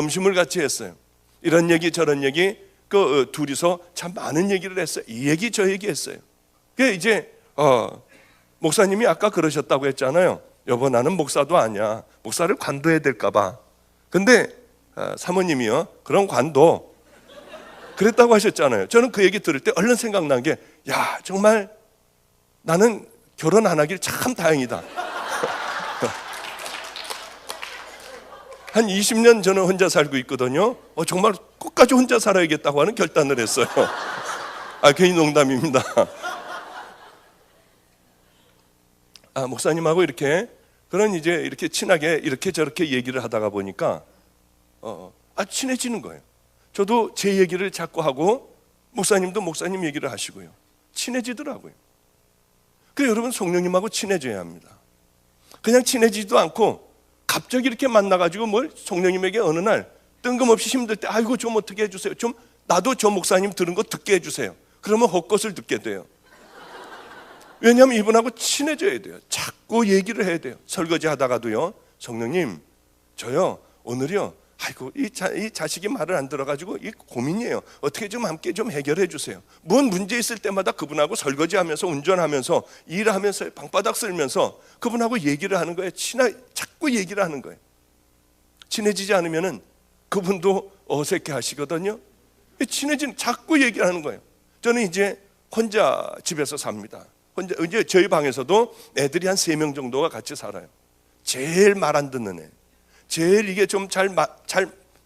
점심을 같이 했어요. 이런 얘기 저런 얘기 그 둘이서 참 많은 얘기를 했어요. 이 얘기 저 얘기 했어요. 그 이제 목사님이 아까 그러셨다고 했잖아요. 여보, 나는 목사도 아니야. 목사를 관둬야 될까 봐. 근데 사모님이요, 그런 관둬. 그랬다고 하셨잖아요. 저는 그 얘기 들을 때 얼른 생각난 게, 야, 정말 나는 결혼 안 하길 참 다행이다. 한 20년 저는 혼자 살고 있거든요. 정말 끝까지 혼자 살아야겠다고 하는 결단을 했어요. 괜히 농담입니다. 목사님하고 이렇게 그런 이제 이렇게 친하게 이렇게 저렇게 얘기를 하다가 보니까 친해지는 거예요. 저도 제 얘기를 자꾸 하고 목사님도 목사님 얘기를 하시고요. 친해지더라고요. 그래서 여러분, 성령님하고 친해져야 합니다. 그냥 친해지지도 않고 갑자기 이렇게 만나가지고 성령님에게 어느 날 뜬금없이 힘들 때 아이고 좀 어떻게 해주세요. 좀 나도 저 목사님 들은 거 듣게 해주세요. 그러면 헛것을 듣게 돼요. 왜냐하면 이분하고 친해져야 돼요. 자꾸 얘기를 해야 돼요. 설거지 하다가도요, 성령님 저요 오늘요 아이고 이 자식이 말을 안 들어가지고 이 고민이에요. 어떻게 좀 함께 좀 해결해 주세요. 뭔 문제 있을 때마다 그분하고 설거지하면서 운전하면서 일하면서 방바닥 쓸면서 그분하고 얘기를 하는 거예요. 자꾸 얘기를 하는 거예요. 친해지지 않으면은 그분도 어색해 하시거든요. 자꾸 얘기를 하는 거예요. 저는 이제 혼자 집에서 삽니다. 혼자, 이제 저희 방에서도 애들이 한 3명 정도가 같이 살아요. 제일 말 안 듣는 애, 제일 이게 좀 잘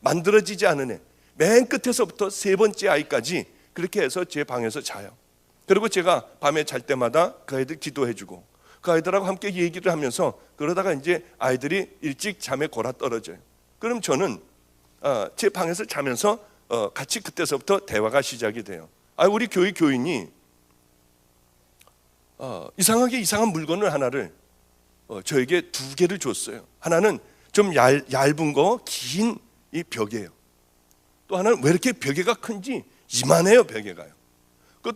만들어지지 않은 애, 맨 끝에서부터 3번째 아이까지 그렇게 해서 제 방에서 자요. 그리고 제가 밤에 잘 때마다 그 아이들 기도해주고 그 아이들하고 함께 얘기를 하면서 그러다가 이제 아이들이 일찍 잠에 골아 떨어져요. 그럼 저는 제 방에서 자면서 같이 그때서부터 대화가 시작이 돼요. 우리 교회 교인이 이상하게 이상한 물건을 하나를 저에게 2개를 줬어요. 하나는 좀 얇은 거, 긴 이 벽이에요. 또 하나는 왜 이렇게 벽에가 큰지 이만해요, 벽에가요.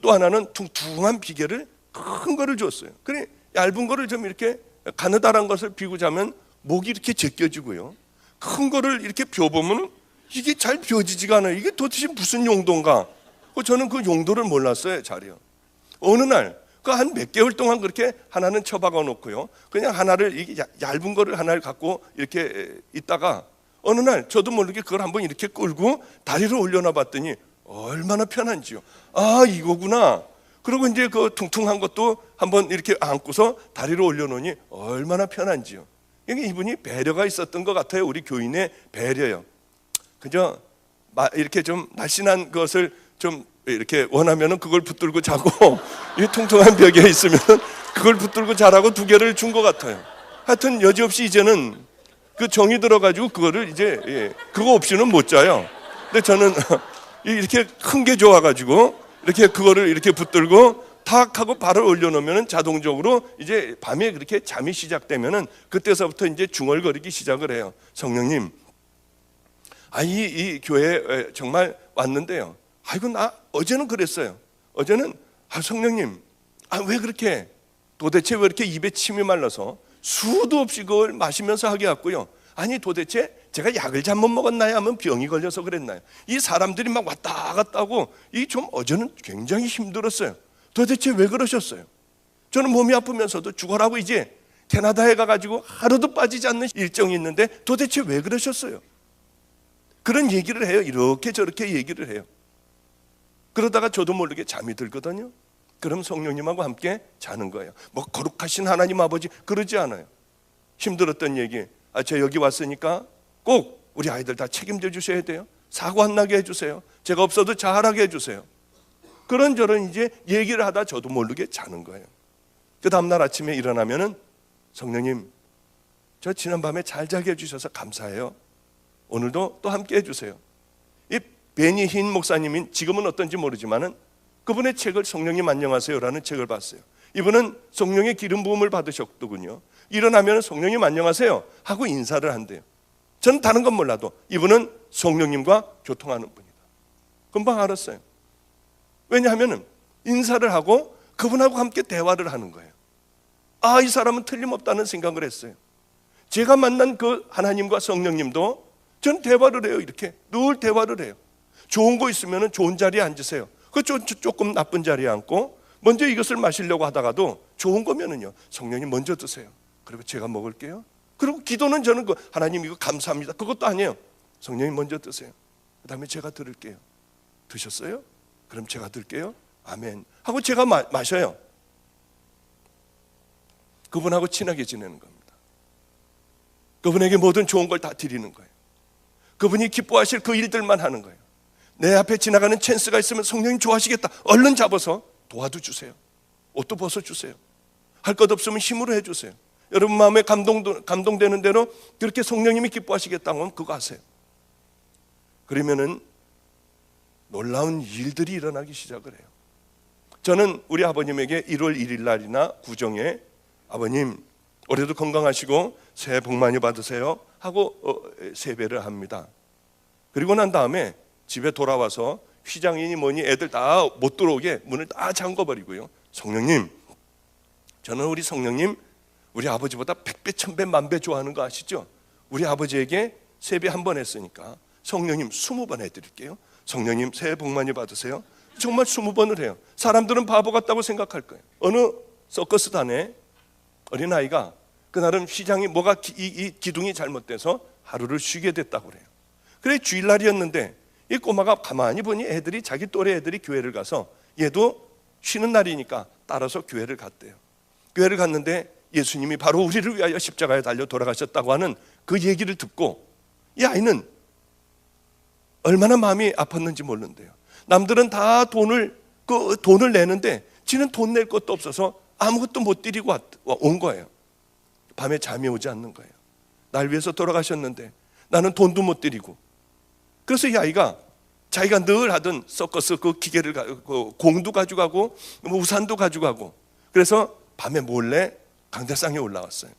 또 하나는 퉁퉁한 비계를 큰 거를 줬어요. 그래 얇은 거를 좀 이렇게 가느다란 것을 비고 자면 목이 이렇게 제껴지고요. 큰 거를 이렇게 펴보면 이게 잘 펴지지가 않아요. 이게 도대체 무슨 용도인가? 저는 그 용도를 몰랐어요, 잘이요. 어느 날 한 몇 개월 동안 그렇게 하나는 처박아 놓고요. 그냥 하나를 이게 얇은 거를 하나를 갖고 이렇게 있다가 어느 날 저도 모르게 그걸 한번 이렇게 끌고 다리를 올려놔 봤더니 얼마나 편한지요. 이거구나. 그리고 이제 그 퉁퉁한 것도 한번 이렇게 안고서 다리를 올려놓으니 얼마나 편한지요. 이게 이분이 배려가 있었던 것 같아요. 우리 교인의 배려요. 그저 이렇게 좀 날씬한 것을 좀 이렇게 원하면은 그걸 붙들고 자고 이 통통한 벽에 있으면 그걸 붙들고 자라고 2개를 준 것 같아요. 하여튼 여지없이 이제는 그 정이 들어가지고 그거를 이제 그거 없이는 못 자요. 근데 저는 이렇게 큰 게 좋아가지고 이렇게 그거를 이렇게 붙들고 탁 하고 발을 올려놓으면 자동적으로 이제 밤에 그렇게 잠이 시작되면은 그때서부터 이제 중얼거리기 시작을 해요. 성령님, 이 교회에 정말 왔는데요. 나 어제는 그랬어요. 어제는 성령님, 왜 그렇게 도대체 왜 이렇게 입에 침이 말라서 수도 없이 그걸 마시면서 하게 왔고요. 도대체 제가 약을 잘못 먹었나요? 하면 병이 걸려서 그랬나요? 이 사람들이 막 왔다 갔다 하고 어제는 굉장히 힘들었어요. 도대체 왜 그러셨어요? 저는 몸이 아프면서도 죽어라고 이제 캐나다에 가가지고 하루도 빠지지 않는 일정이 있는데 도대체 왜 그러셨어요? 그런 얘기를 해요. 이렇게 저렇게 얘기를 해요. 그러다가 저도 모르게 잠이 들거든요. 그럼 성령님하고 함께 자는 거예요. 거룩하신 하나님 아버지 그러지 않아요. 힘들었던 얘기, 저 여기 왔으니까 꼭 우리 아이들 다 책임져 주셔야 돼요. 사고 안 나게 해주세요. 제가 없어도 잘하게 해주세요. 그런저런 이제 얘기를 하다 저도 모르게 자는 거예요. 그 다음날 아침에 일어나면은 성령님, 저 지난밤에 잘 자게 해주셔서 감사해요. 오늘도 또 함께 해주세요. 이 베니 흰 목사님이 지금은 어떤지 모르지만은 그분의 책을 성령님 안녕하세요라는 책을 봤어요. 이분은 성령의 기름 부음을 받으셨더군요. 일어나면 성령님 안녕하세요 하고 인사를 한대요. 저는 다른 건 몰라도 이분은 성령님과 교통하는 분이다. 금방 알았어요. 왜냐하면 인사를 하고 그분하고 함께 대화를 하는 거예요. 이 사람은 틀림없다는 생각을 했어요. 제가 만난 그 하나님과 성령님도 저는 대화를 해요. 이렇게 늘 대화를 해요. 좋은 거 있으면 좋은 자리에 앉으세요. 조금 나쁜 자리에 앉고 먼저 이것을 마시려고 하다가도 좋은 거면은요, 성령님 먼저 드세요. 그리고 제가 먹을게요. 그리고 기도는 저는 하나님 이거 감사합니다, 그것도 아니에요. 성령님 먼저 드세요. 그 다음에 제가 들을게요. 드셨어요? 그럼 제가 들게요. 아멘 하고 제가 마셔요. 그분하고 친하게 지내는 겁니다. 그분에게 모든 좋은 걸 다 드리는 거예요. 그분이 기뻐하실 그 일들만 하는 거예요. 내 앞에 지나가는 찬스가 있으면 성령님 좋아하시겠다, 얼른 잡아서 도와도 주세요. 옷도 벗어주세요. 할 것 없으면 힘으로 해주세요. 여러분 마음에 감동되는 대로 그렇게 성령님이 기뻐하시겠다고 하면 그거 하세요. 그러면은 놀라운 일들이 일어나기 시작을 해요. 저는 우리 아버님에게 1월 1일 날이나 구정에 아버님 올해도 건강하시고 새해 복 많이 받으세요 하고 세배를 합니다. 그리고 난 다음에 집에 돌아와서 휘장이니 뭐니 애들 다 못 들어오게 문을 다 잠궈버리고요. 성령님, 저는 우리 성령님 우리 아버지보다 100배, 1000배, 만배 좋아하는 거 아시죠? 우리 아버지에게 세배 한 번 했으니까 성령님 20번 해드릴게요. 성령님 새해 복 많이 받으세요. 정말 20번을 해요. 사람들은 바보 같다고 생각할 거예요. 어느 서커스단에 어린아이가 그날은 휘장이 뭐가 이 기둥이 잘못돼서 하루를 쉬게 됐다고 그래요. 그래 주일날이었는데 이 꼬마가 가만히 보니 애들이 자기 또래 애들이 교회를 가서 얘도 쉬는 날이니까 따라서 교회를 갔대요. 교회를 갔는데 예수님이 바로 우리를 위하여 십자가에 달려 돌아가셨다고 하는 그 얘기를 듣고 이 아이는 얼마나 마음이 아팠는지 모른대요. 남들은 다 돈을 내는데 지는 돈 낼 것도 없어서 아무것도 못 드리고 온 거예요. 밤에 잠이 오지 않는 거예요. 날 위해서 돌아가셨는데 나는 돈도 못 드리고. 그래서 이 아이가 자기가 늘 하던 서커스 그 기계를 공도 가져가고 우산도 가져가고, 그래서 밤에 몰래 강대상에 올라왔어요.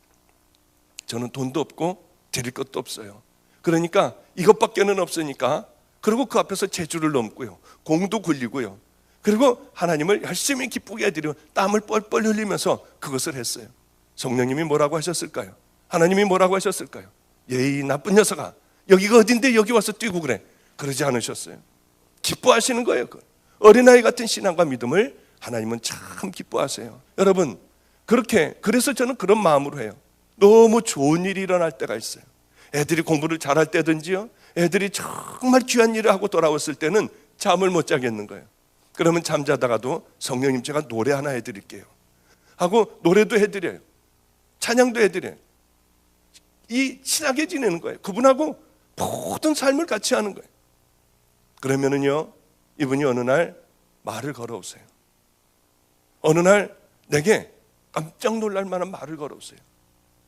저는 돈도 없고 드릴 것도 없어요. 그러니까 이것밖에는 없으니까, 그리고 그 앞에서 제주를 넘고요, 공도 굴리고요, 그리고 하나님을 열심히 기쁘게 해드리고 땀을 뻘뻘 흘리면서 그것을 했어요. 성령님이 뭐라고 하셨을까요? 하나님이 뭐라고 하셨을까요? 예이 나쁜 녀석아, 여기가 어딘데 여기 와서 뛰고 그래? 그러지 않으셨어요. 기뻐하시는 거예요. 어린아이 같은 신앙과 믿음을 하나님은 참 기뻐하세요. 여러분, 그래서 저는 그런 마음으로 해요. 너무 좋은 일이 일어날 때가 있어요. 애들이 공부를 잘할 때든지요, 애들이 정말 귀한 일을 하고 돌아왔을 때는 잠을 못 자겠는 거예요. 그러면 잠자다가도 성령님 제가 노래 하나 해드릴게요 하고 노래도 해드려요. 찬양도 해드려요. 이 친하게 지내는 거예요. 그분하고 모든 삶을 같이 하는 거예요. 그러면은요, 이분이 어느 날 말을 걸어오세요. 어느 날 내게 깜짝 놀랄 만한 말을 걸어오세요.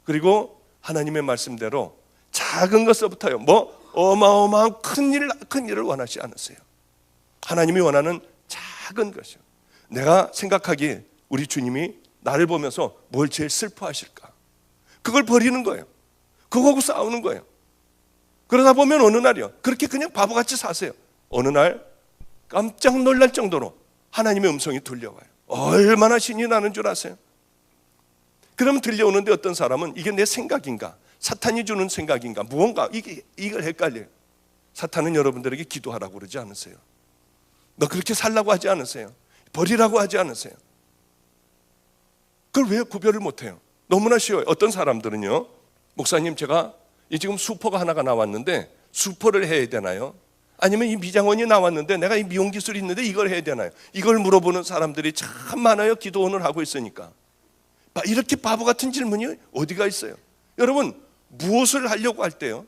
그리고 하나님의 말씀대로 작은 것서부터요, 어마어마한 큰 일을 원하지 않으세요. 하나님이 원하는 작은 것이요. 내가 생각하기에 우리 주님이 나를 보면서 뭘 제일 슬퍼하실까? 그걸 버리는 거예요. 그거하고 싸우는 거예요. 그러다 보면 어느 날이요, 그렇게 그냥 바보같이 사세요. 어느 날 깜짝 놀랄 정도로 하나님의 음성이 들려와요. 얼마나 신이 나는 줄 아세요? 그러면 들려오는데 어떤 사람은 이게 내 생각인가, 사탄이 주는 생각인가, 무언가 이걸 헷갈려요. 사탄은 여러분들에게 기도하라고 그러지 않으세요. 너 그렇게 살라고 하지 않으세요. 버리라고 하지 않으세요. 그걸 왜 구별을 못해요? 너무나 쉬워요. 어떤 사람들은요, 목사님 제가 지금 수퍼가 하나가 나왔는데 수퍼를 해야 되나요? 아니면 이 미장원이 나왔는데 내가 이 미용 기술이 있는데 이걸 해야 되나요? 이걸 물어보는 사람들이 참 많아요. 기도원을 하고 있으니까. 이렇게 바보 같은 질문이 어디가 있어요? 여러분, 무엇을 하려고 할 때요,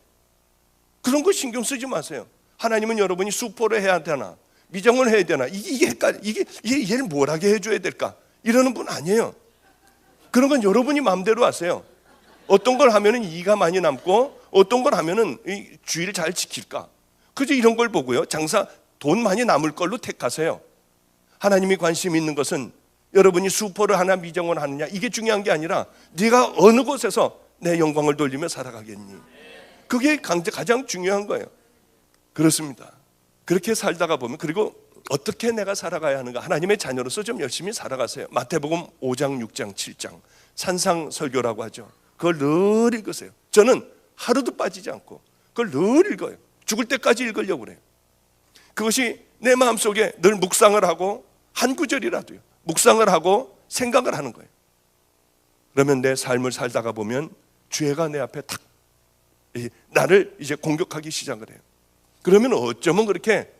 그런 거 신경 쓰지 마세요. 하나님은 여러분이 수포를 해야 되나, 미장원을 해야 되나, 이게 얘를 뭐라게 해줘야 될까, 이러는 분 아니에요. 그런 건 여러분이 마음대로 하세요. 어떤 걸 하면은 이가 많이 남고 어떤 걸 하면은 이 주의를 잘 지킬까, 그저 이런 걸 보고요, 장사 돈 많이 남을 걸로 택하세요. 하나님이 관심 있는 것은 여러분이 수포를 하나 미장원 하느냐, 이게 중요한 게 아니라 네가 어느 곳에서 내 영광을 돌리며 살아가겠니, 그게 가장 중요한 거예요. 그렇습니다. 그렇게 살다가 보면, 그리고 어떻게 내가 살아가야 하는가, 하나님의 자녀로서 좀 열심히 살아가세요. 마태복음 5장 6장 7장 산상설교라고 하죠. 그걸 늘 읽으세요. 저는 하루도 빠지지 않고 그걸 늘 읽어요. 죽을 때까지 읽으려고 그래요. 그것이 내 마음속에 늘 묵상을 하고 한 구절이라도요 묵상을 하고 생각을 하는 거예요. 그러면 내 삶을 살다가 보면 죄가 내 앞에 탁 나를 이제 공격하기 시작을 해요. 그러면 어쩌면 그렇게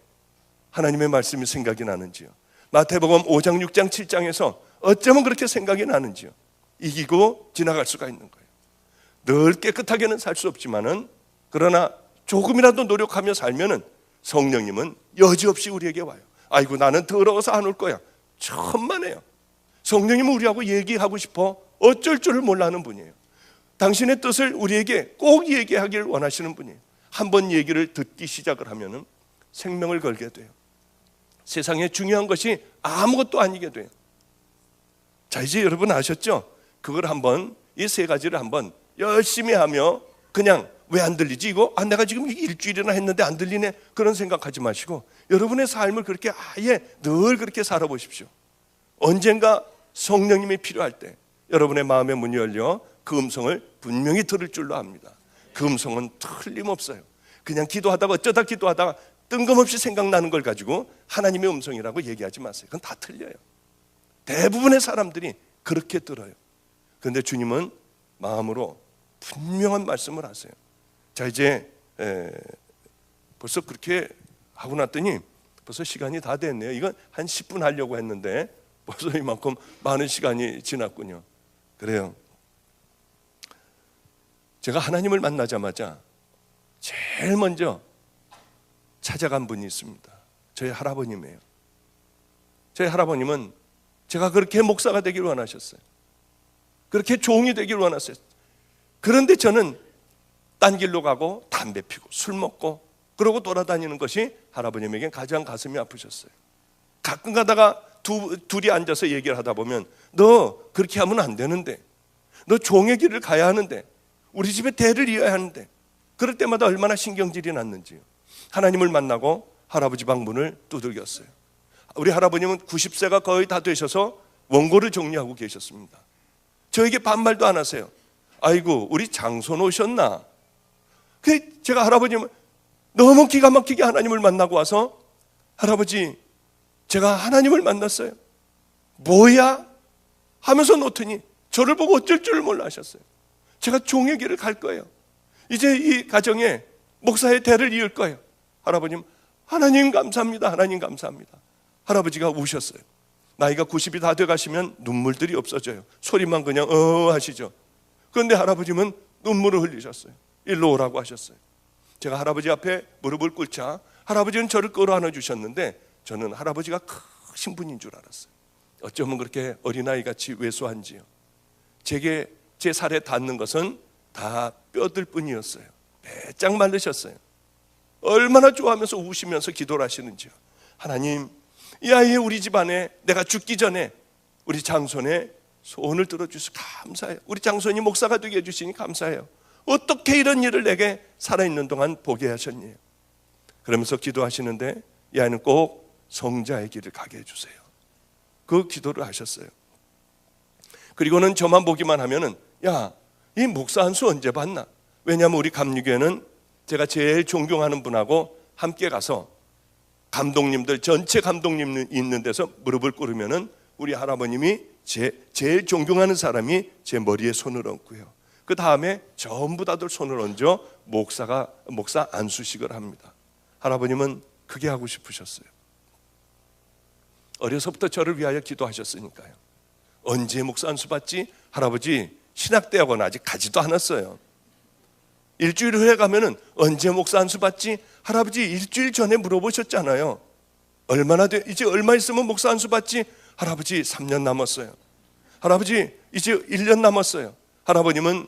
하나님의 말씀이 생각이 나는지요. 마태복음 5장, 6장, 7장에서 어쩌면 그렇게 생각이 나는지요. 이기고 지나갈 수가 있는 거예요. 늘 깨끗하게는 살 수 없지만은 그러나 조금이라도 노력하며 살면은 성령님은 여지없이 우리에게 와요. 아이고 나는 더러워서 안 올 거야. 천만에요. 성령님은 우리하고 얘기하고 싶어 어쩔 줄을 몰라 하는 분이에요. 당신의 뜻을 우리에게 꼭 얘기하기를 원하시는 분이에요. 한번 얘기를 듣기 시작을 하면은 생명을 걸게 돼요. 세상에 중요한 것이 아무것도 아니게 돼요. 자, 이제 여러분 아셨죠? 그걸 한번 이 세 가지를 한번 열심히 하며 그냥 왜 안 들리지? 이거 내가 지금 일주일이나 했는데 안 들리네. 그런 생각하지 마시고 여러분의 삶을 그렇게 아예 늘 그렇게 살아보십시오. 언젠가 성령님이 필요할 때 여러분의 마음의 문이 열려 그 음성을 분명히 들을 줄로 압니다. 그 음성은 틀림없어요. 그냥 기도하다가 어쩌다 기도하다가 뜬금없이 생각나는 걸 가지고 하나님의 음성이라고 얘기하지 마세요. 그건 다 틀려요. 대부분의 사람들이 그렇게 들어요. 그런데 주님은 마음으로 분명한 말씀을 하세요. 자, 이제 벌써 그렇게 하고 났더니 벌써 시간이 다 됐네요. 이건 한 10분 하려고 했는데 벌써 이만큼 많은 시간이 지났군요. 그래요. 제가 하나님을 만나자마자 제일 먼저 찾아간 분이 있습니다. 저희 할아버님이에요. 저희 할아버님은 제가 그렇게 목사가 되기를 원하셨어요. 그렇게 종이 되기를 원하셨어요. 그런데 저는 딴 길로 가고 담배 피고 술 먹고 그러고 돌아다니는 것이 할아버님에겐 가장 가슴이 아프셨어요. 가끔 가다가 둘이 앉아서 얘기를 하다 보면 너 그렇게 하면 안 되는데, 너 종의 길을 가야 하는데, 우리 집에 대를 이어야 하는데, 그럴 때마다 얼마나 신경질이 났는지요. 하나님을 만나고 할아버지 방 문을 두들겼어요. 우리 할아버님은 90세가 거의 다 되셔서 원고를 정리하고 계셨습니다. 저에게 반말도 안 하세요. 아이고 우리 장손 오셨나? 제가 할아버님을 너무 기가 막히게 하나님을 만나고 와서 할아버지 제가 하나님을 만났어요. 뭐야? 하면서 놓더니 저를 보고 어쩔 줄 몰라 하셨어요. 제가 종의 길을 갈 거예요. 이제 이 가정에 목사의 대를 이을 거예요. 할아버님 하나님 감사합니다. 하나님 감사합니다. 할아버지가 우셨어요. 나이가 90이 다 돼가시면 눈물들이 없어져요. 소리만 그냥 하시죠. 그런데 할아버님은 눈물을 흘리셨어요. 일로 오라고 하셨어요. 제가 할아버지 앞에 무릎을 꿇자 할아버지는 저를 끌어안아 주셨는데 저는 할아버지가 크신 분인 줄 알았어요. 어쩌면 그렇게 어린아이같이 왜소한지요. 제게 제 살에 닿는 것은 다 뼈들 뿐이었어요. 배짱 말르셨어요. 얼마나 좋아하면서 우시면서 기도를 하시는지요. 하나님 이 아이의 우리 집안에 내가 죽기 전에 우리 장손의 소원을 들어주셔서 감사해요. 우리 장손이 목사가 되게 해주시니 감사해요. 어떻게 이런 일을 내게 살아있는 동안 보게 하셨니? 그러면서 기도하시는데 이 아이는 꼭 성자의 길을 가게 해주세요. 그 기도를 하셨어요. 그리고는 저만 보기만 하면은 야, 이 목사 한 수 언제 봤나? 왜냐하면 우리 감리교회는 제가 제일 존경하는 분하고 함께 가서 감독님들 전체 감독님 있는 데서 무릎을 꿇으면은 우리 할아버님이 제일 존경하는 사람이 제 머리에 손을 얹고요. 그 다음에 전부 다들 손을 얹어 목사 안수식을 합니다. 할아버님은 그게 하고 싶으셨어요. 어려서부터 저를 위하여 기도하셨으니까요. 언제 목사 안수 받지? 할아버지 신학대학원 아직 가지도 않았어요. 일주일 후에 가면은 언제 목사 안수 받지? 할아버지 일주일 전에 물어보셨잖아요. 이제 얼마 있으면 목사 안수 받지? 할아버지 3년 남았어요. 할아버지 이제 1년 남았어요. 할아버님은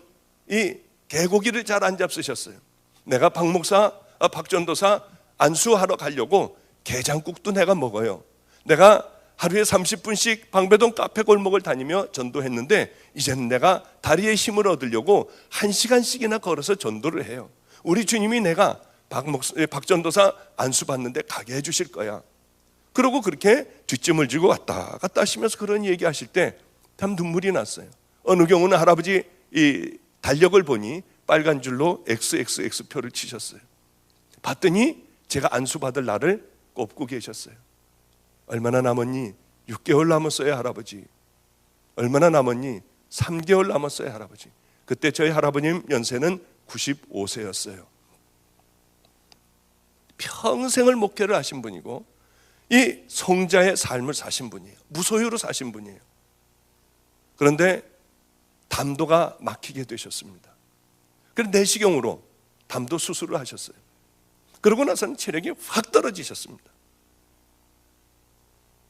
이 개고기를 잘 안 잡수셨어요. 내가 박전도사 안수하러 가려고 게장국도 내가 먹어요. 내가 하루에 30분씩 방배동 카페 골목을 다니며 전도했는데 이제는 내가 다리에 힘을 얻으려고 1시간씩이나 걸어서 전도를 해요. 우리 주님이 내가 박전도사 안수 받는데 가게 해주실 거야. 그러고 그렇게 뒷짐을 지고 왔다 갔다 하시면서 그런 얘기하실 때 참 눈물이 났어요. 어느 경우는 할아버지 이 달력을 보니 빨간 줄로 XXX표를 치셨어요. 봤더니 제가 안수받을 날을 꼽고 계셨어요. 얼마나 남았니? 6개월 남았어요, 할아버지. 얼마나 남았니? 3개월 남았어요, 할아버지. 그때 저희 할아버님 연세는 95세였어요. 평생을 목회를 하신 분이고 이 성자의 삶을 사신 분이에요. 무소유로 사신 분이에요. 그런데 담도가 막히게 되셨습니다. 그래서 내시경으로 담도 수술을 하셨어요. 그러고 나서는 체력이 확 떨어지셨습니다.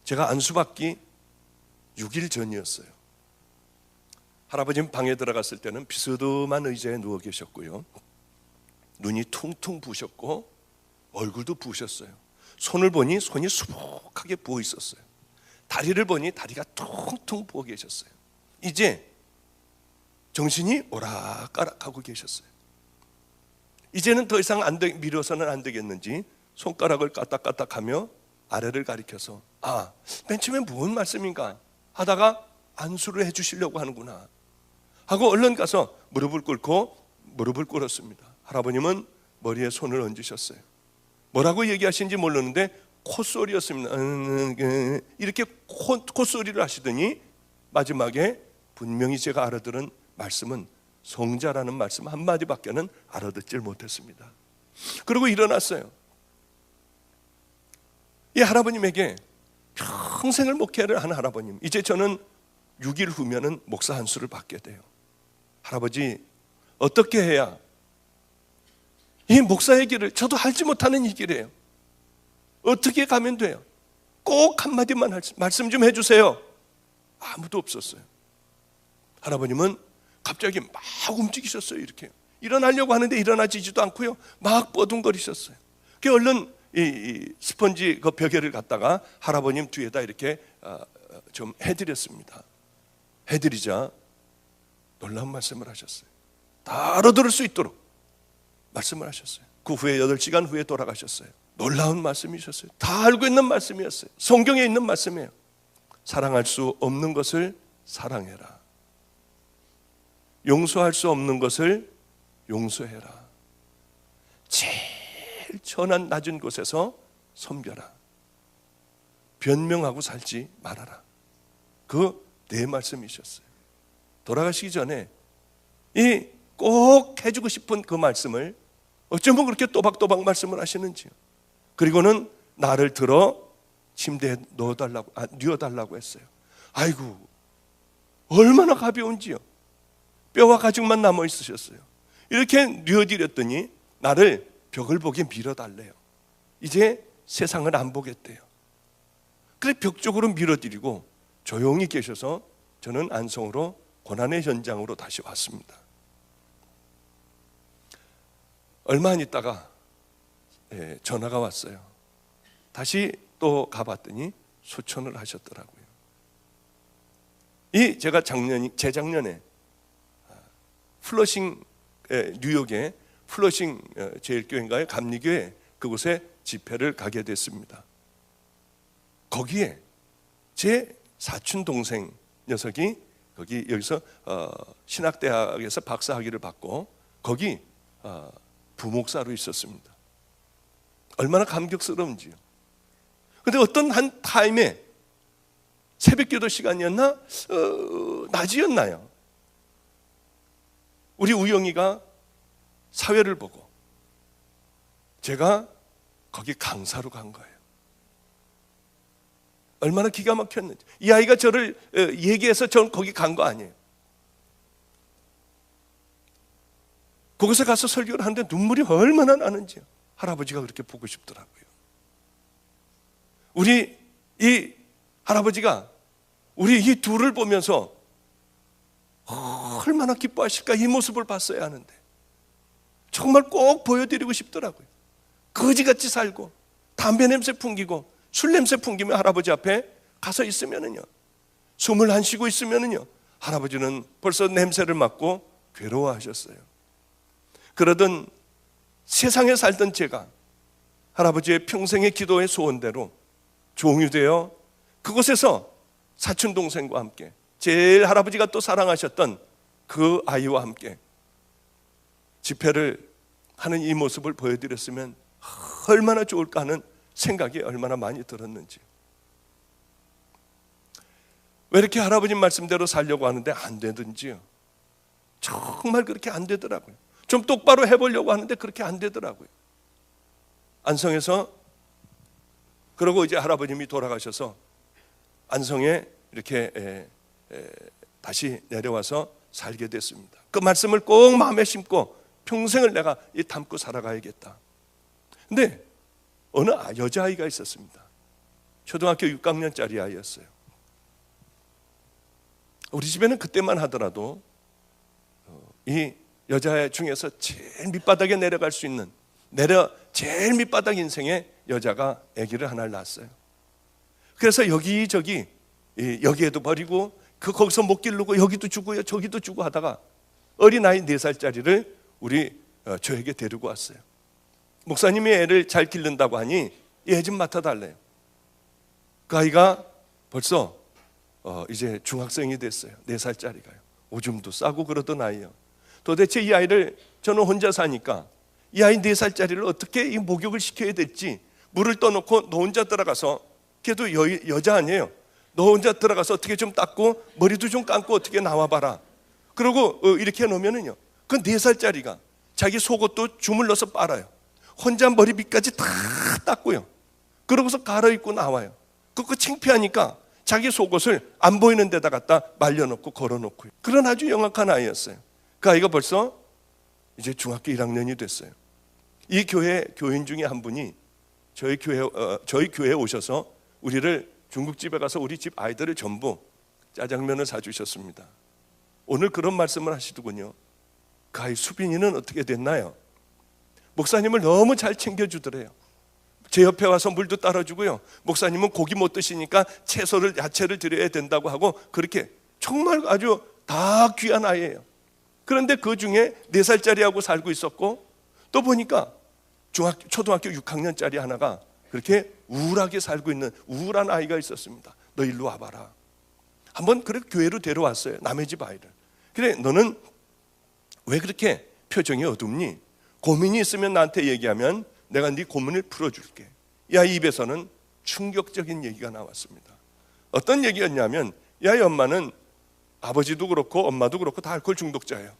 제가 안수받기 6일 전이었어요. 할아버님 방에 들어갔을 때는 비스듬한 의자에 누워 계셨고요. 눈이 퉁퉁 부으셨고 얼굴도 부으셨어요. 손을 보니 손이 수북하게 부어 있었어요. 다리를 보니 다리가 퉁퉁 부어 계셨어요. 이제 정신이 오락가락하고 계셨어요. 이제는 더 이상 미뤄서는 안 되겠는지 손가락을 까딱까딱하며 아래를 가리켜서 맨 처음에 무슨 말씀인가 하다가 안수를 해주시려고 하는구나 하고 얼른 가서 무릎을 꿇고 무릎을 꿇었습니다. 할아버님은 머리에 손을 얹으셨어요. 뭐라고 얘기하시는지 모르는데 콧소리였습니다. 이렇게 콧소리를 하시더니 마지막에 분명히 제가 알아들은 말씀은 성자라는 말씀 한마디밖에는 알아듣질 못했습니다. 그리고 일어났어요. 이 할아버님에게 평생을 목회를 한 할아버님, 이제 저는 6일 후면은 목사 한수를 받게 돼요. 할아버지, 어떻게 해야 이 목사의 길을, 저도 알지 못하는 이 길이에요. 어떻게 가면 돼요? 꼭 한마디만 말씀 좀 해주세요. 아무도 없었어요. 할아버님은 갑자기 막 움직이셨어요. 이렇게 일어나려고 하는데 일어나지지도 않고요, 막 뻐둥거리셨어요. 그 얼른 이 스펀지 그 벽에를 갖다가 할아버님 뒤에다 이렇게 좀 해드렸습니다. 해드리자 놀라운 말씀을 하셨어요. 다 알아들을 수 있도록 말씀을 하셨어요. 그 후에 8시간 후에 돌아가셨어요. 놀라운 말씀이셨어요. 다 알고 있는 말씀이었어요. 성경에 있는 말씀이에요. 사랑할 수 없는 것을 사랑해라. 용서할 수 없는 것을 용서해라. 제일 천한 낮은 곳에서 섬겨라. 변명하고 살지 말아라. 그 네 말씀이셨어요. 돌아가시기 전에 이 꼭 해주고 싶은 그 말씀을 어쩌면 그렇게 또박또박 말씀을 하시는지요. 그리고는 나를 들어 침대에 뉘어달라고 했어요. 아이고, 얼마나 가벼운지요. 뼈와 가죽만 남아 있으셨어요. 이렇게 뉘어드렸더니 나를 벽을 보게 밀어달래요. 이제 세상을 안 보겠대요. 그래 벽 쪽으로 밀어드리고 조용히 계셔서 저는 안성으로 고난의 현장으로 다시 왔습니다. 얼마 안 있다가 전화가 왔어요. 다시 또 가봤더니 수천을 하셨더라고요. 제가 재작년에 플러싱, 뉴욕의 플러싱 제일교회인가요? 감리교회, 그곳에 집회를 가게 됐습니다. 거기에 제 사촌 동생 녀석이 여기서 신학대학에서 박사학위를 받고 거기 부목사로 있었습니다. 얼마나 감격스러운지요. 그런데 어떤 한 타임에 새벽기도 시간이었나? 낮이었나요? 우리 우영이가 사회를 보고 제가 거기 강사로 간 거예요. 얼마나 기가 막혔는지. 이 아이가 저를 얘기해서 저는 거기 간 거 아니에요. 거기서 가서 설교를 하는데 눈물이 얼마나 나는지요. 할아버지가 그렇게 보고 싶더라고요. 우리 이 할아버지가 우리 이 둘을 보면서 얼마나 기뻐하실까. 이 모습을 봤어야 하는데 정말 꼭 보여드리고 싶더라고요. 거지같이 살고 담배 냄새 풍기고 술 냄새 풍기며 할아버지 앞에 가서 있으면은요, 숨을 안 쉬고 있으면은요, 할아버지는 벌써 냄새를 맡고 괴로워하셨어요. 그러던 세상에 살던 제가 할아버지의 평생의 기도의 소원대로 종이 되어 그곳에서 사촌 동생과 함께 제일 할아버지가 또 사랑하셨던 그 아이와 함께 집회를 하는 이 모습을 보여드렸으면 얼마나 좋을까 하는 생각이 얼마나 많이 들었는지. 왜 이렇게 할아버지 말씀대로 살려고 하는데 안 되든지요. 정말 그렇게 안 되더라고요. 좀 똑바로 해보려고 하는데 그렇게 안 되더라고요. 안성에서, 그러고 이제 할아버님이 돌아가셔서 안성에 이렇게 다시 내려와서 살게 됐습니다. 그 말씀을 꼭 마음에 심고 평생을 내가 담고 살아가야겠다. 근데 어느 여자아이가 있었습니다. 초등학교 6학년짜리 아이였어요. 우리 집에는 그때만 하더라도 이 여자 중에서 제일 밑바닥에 내려갈 수 있는, 제일 밑바닥 인생의 여자가 아기를 하나를 낳았어요. 그래서 여기저기 여기에도 버리고 거기서 못 기르고 여기도 주고요 저기도 주고 하다가 어린아이 4살짜리를 우리 저에게 데리고 왔어요. 목사님이 애를 잘 기른다고 하니 애 좀 맡아달래요. 그 아이가 벌써 이제 중학생이 됐어요. 4살짜리가요. 오줌도 싸고 그러던 아이요. 도대체 이 아이를, 저는 혼자 사니까 이 아이 4살짜리를 어떻게 이 목욕을 시켜야 될지, 물을 떠놓고 너 혼자 들어가서, 걔도 여자 아니에요. 너 혼자 들어가서 어떻게 좀 닦고 머리도 좀 감고 어떻게 나와봐라. 그러고 이렇게 해놓으면은요, 그 4살짜리가 자기 속옷도 주물러서 빨아요. 혼자 머리 밑까지 다 닦고요. 그러고서 갈아입고 나와요. 그거 창피하니까 자기 속옷을 안 보이는 데다 갖다 말려놓고 걸어놓고요. 그런 아주 영악한 아이였어요. 그 아이가 벌써 이제 중학교 1학년이 됐어요. 이 교회 교인 중에 한 분이 저희 교회에 오셔서 우리를 중국집에 가서 우리 집 아이들을 전부 짜장면을 사주셨습니다. 오늘 그런 말씀을 하시더군요. 그 아이 수빈이는 어떻게 됐나요? 목사님을 너무 잘 챙겨주더래요. 제 옆에 와서 물도 따라주고요. 목사님은 고기 못 드시니까 채소를, 야채를 드려야 된다고 하고, 그렇게 정말 아주 다 귀한 아이예요. 그런데 그 중에 4살짜리하고 살고 있었고, 또 보니까 초등학교 6학년짜리 하나가 그렇게 우울하게 살고 있는 우울한 아이가 있었습니다. 너 일로 와봐라. 한번 그래 교회로 데려왔어요. 남의 집 아이를. 그래, 너는 왜 그렇게 표정이 어둡니? 고민이 있으면 나한테 얘기하면 내가 네 고민을 풀어줄게. 이 아이 입에서는 충격적인 얘기가 나왔습니다. 어떤 얘기였냐면, 이 아이 엄마는, 아버지도 그렇고 엄마도 그렇고 다 알코올 중독자예요.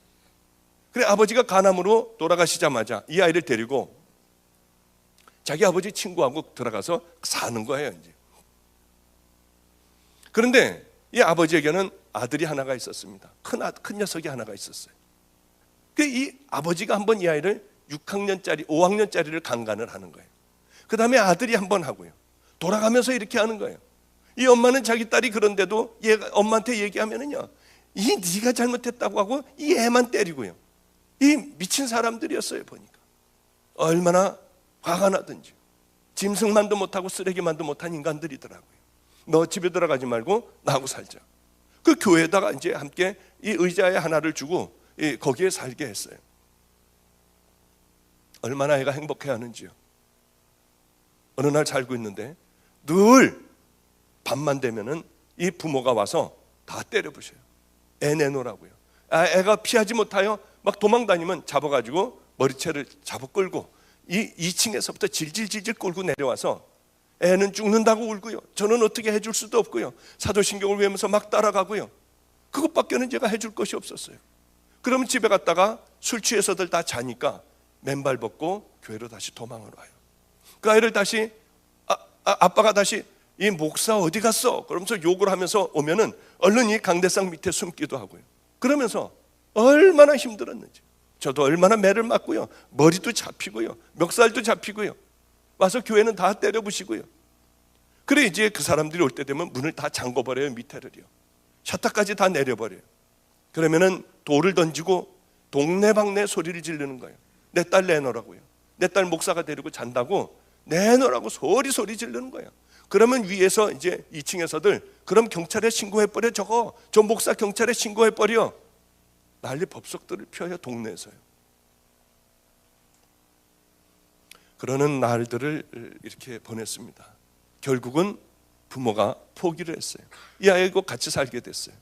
그래, 아버지가 간암으로 돌아가시자마자 이 아이를 데리고 자기 아버지 친구하고 들어가서 사는 거예요, 이제. 그런데 이 아버지에게는 아들이 하나가 있었습니다. 큰 녀석이 하나가 있었어요. 이 아버지가 한번 이 아이를 6학년짜리, 5학년짜리를 강간을 하는 거예요. 그 다음에 아들이 한번 하고요. 돌아가면서 이렇게 하는 거예요. 이 엄마는 자기 딸이 그런데도 얘가 엄마한테 얘기하면은요, 이 네가 잘못했다고 하고 이 애만 때리고요. 이 미친 사람들이었어요. 보니까 얼마나 화가 나든지. 짐승만도 못하고 쓰레기만도 못한 인간들이더라고요. 너 집에 들어가지 말고 나하고 살자. 그 교회에다가 이제 함께 이 의자에 하나를 주고 거기에 살게 했어요. 얼마나 애가 행복해하는지요. 어느 날 살고 있는데 늘 밤만 되면은 이 부모가 와서 다 때려부셔요. 애 내놓으라고요. 애가 피하지 못하여 막 도망다니면 잡아가지고 머리채를 잡아 끌고 이 2층에서부터 질질질질 끌고 내려와서 애는 죽는다고 울고요. 저는 어떻게 해줄 수도 없고요. 사도신경을 외우면서 막 따라가고요. 그것밖에는 제가 해줄 것이 없었어요. 그러면 집에 갔다가 술 취해서들 다 자니까 맨발 벗고 교회로 다시 도망을 와요. 그 아이를 다시 아빠가 다시 이 목사 어디 갔어? 그러면서 욕을 하면서 오면은 얼른 이 강대상 밑에 숨기도 하고요. 그러면서 얼마나 힘들었는지. 저도 얼마나 매를 맞고요. 머리도 잡히고요. 멱살도 잡히고요. 와서 교회는 다 때려부시고요. 그래 이제 그 사람들이 올 때 되면 문을 다 잠궈버려요. 밑에를요. 셔터까지 다 내려버려요. 그러면은 돌을 던지고 동네방네 소리를 지르는 거예요. 내 딸 내놓으라고요. 내 딸 목사가 데리고 잔다고 내놓으라고 소리 지르는 거예요. 그러면 위에서 이제 2층에서들 그럼 경찰에 신고해버려. 저 목사 경찰에 신고해버려. 난리 법석들을 펴요. 동네에서요. 그러는 날들을 이렇게 보냈습니다. 결국은 부모가 포기를 했어요. 이 아이하고 같이 살게 됐어요.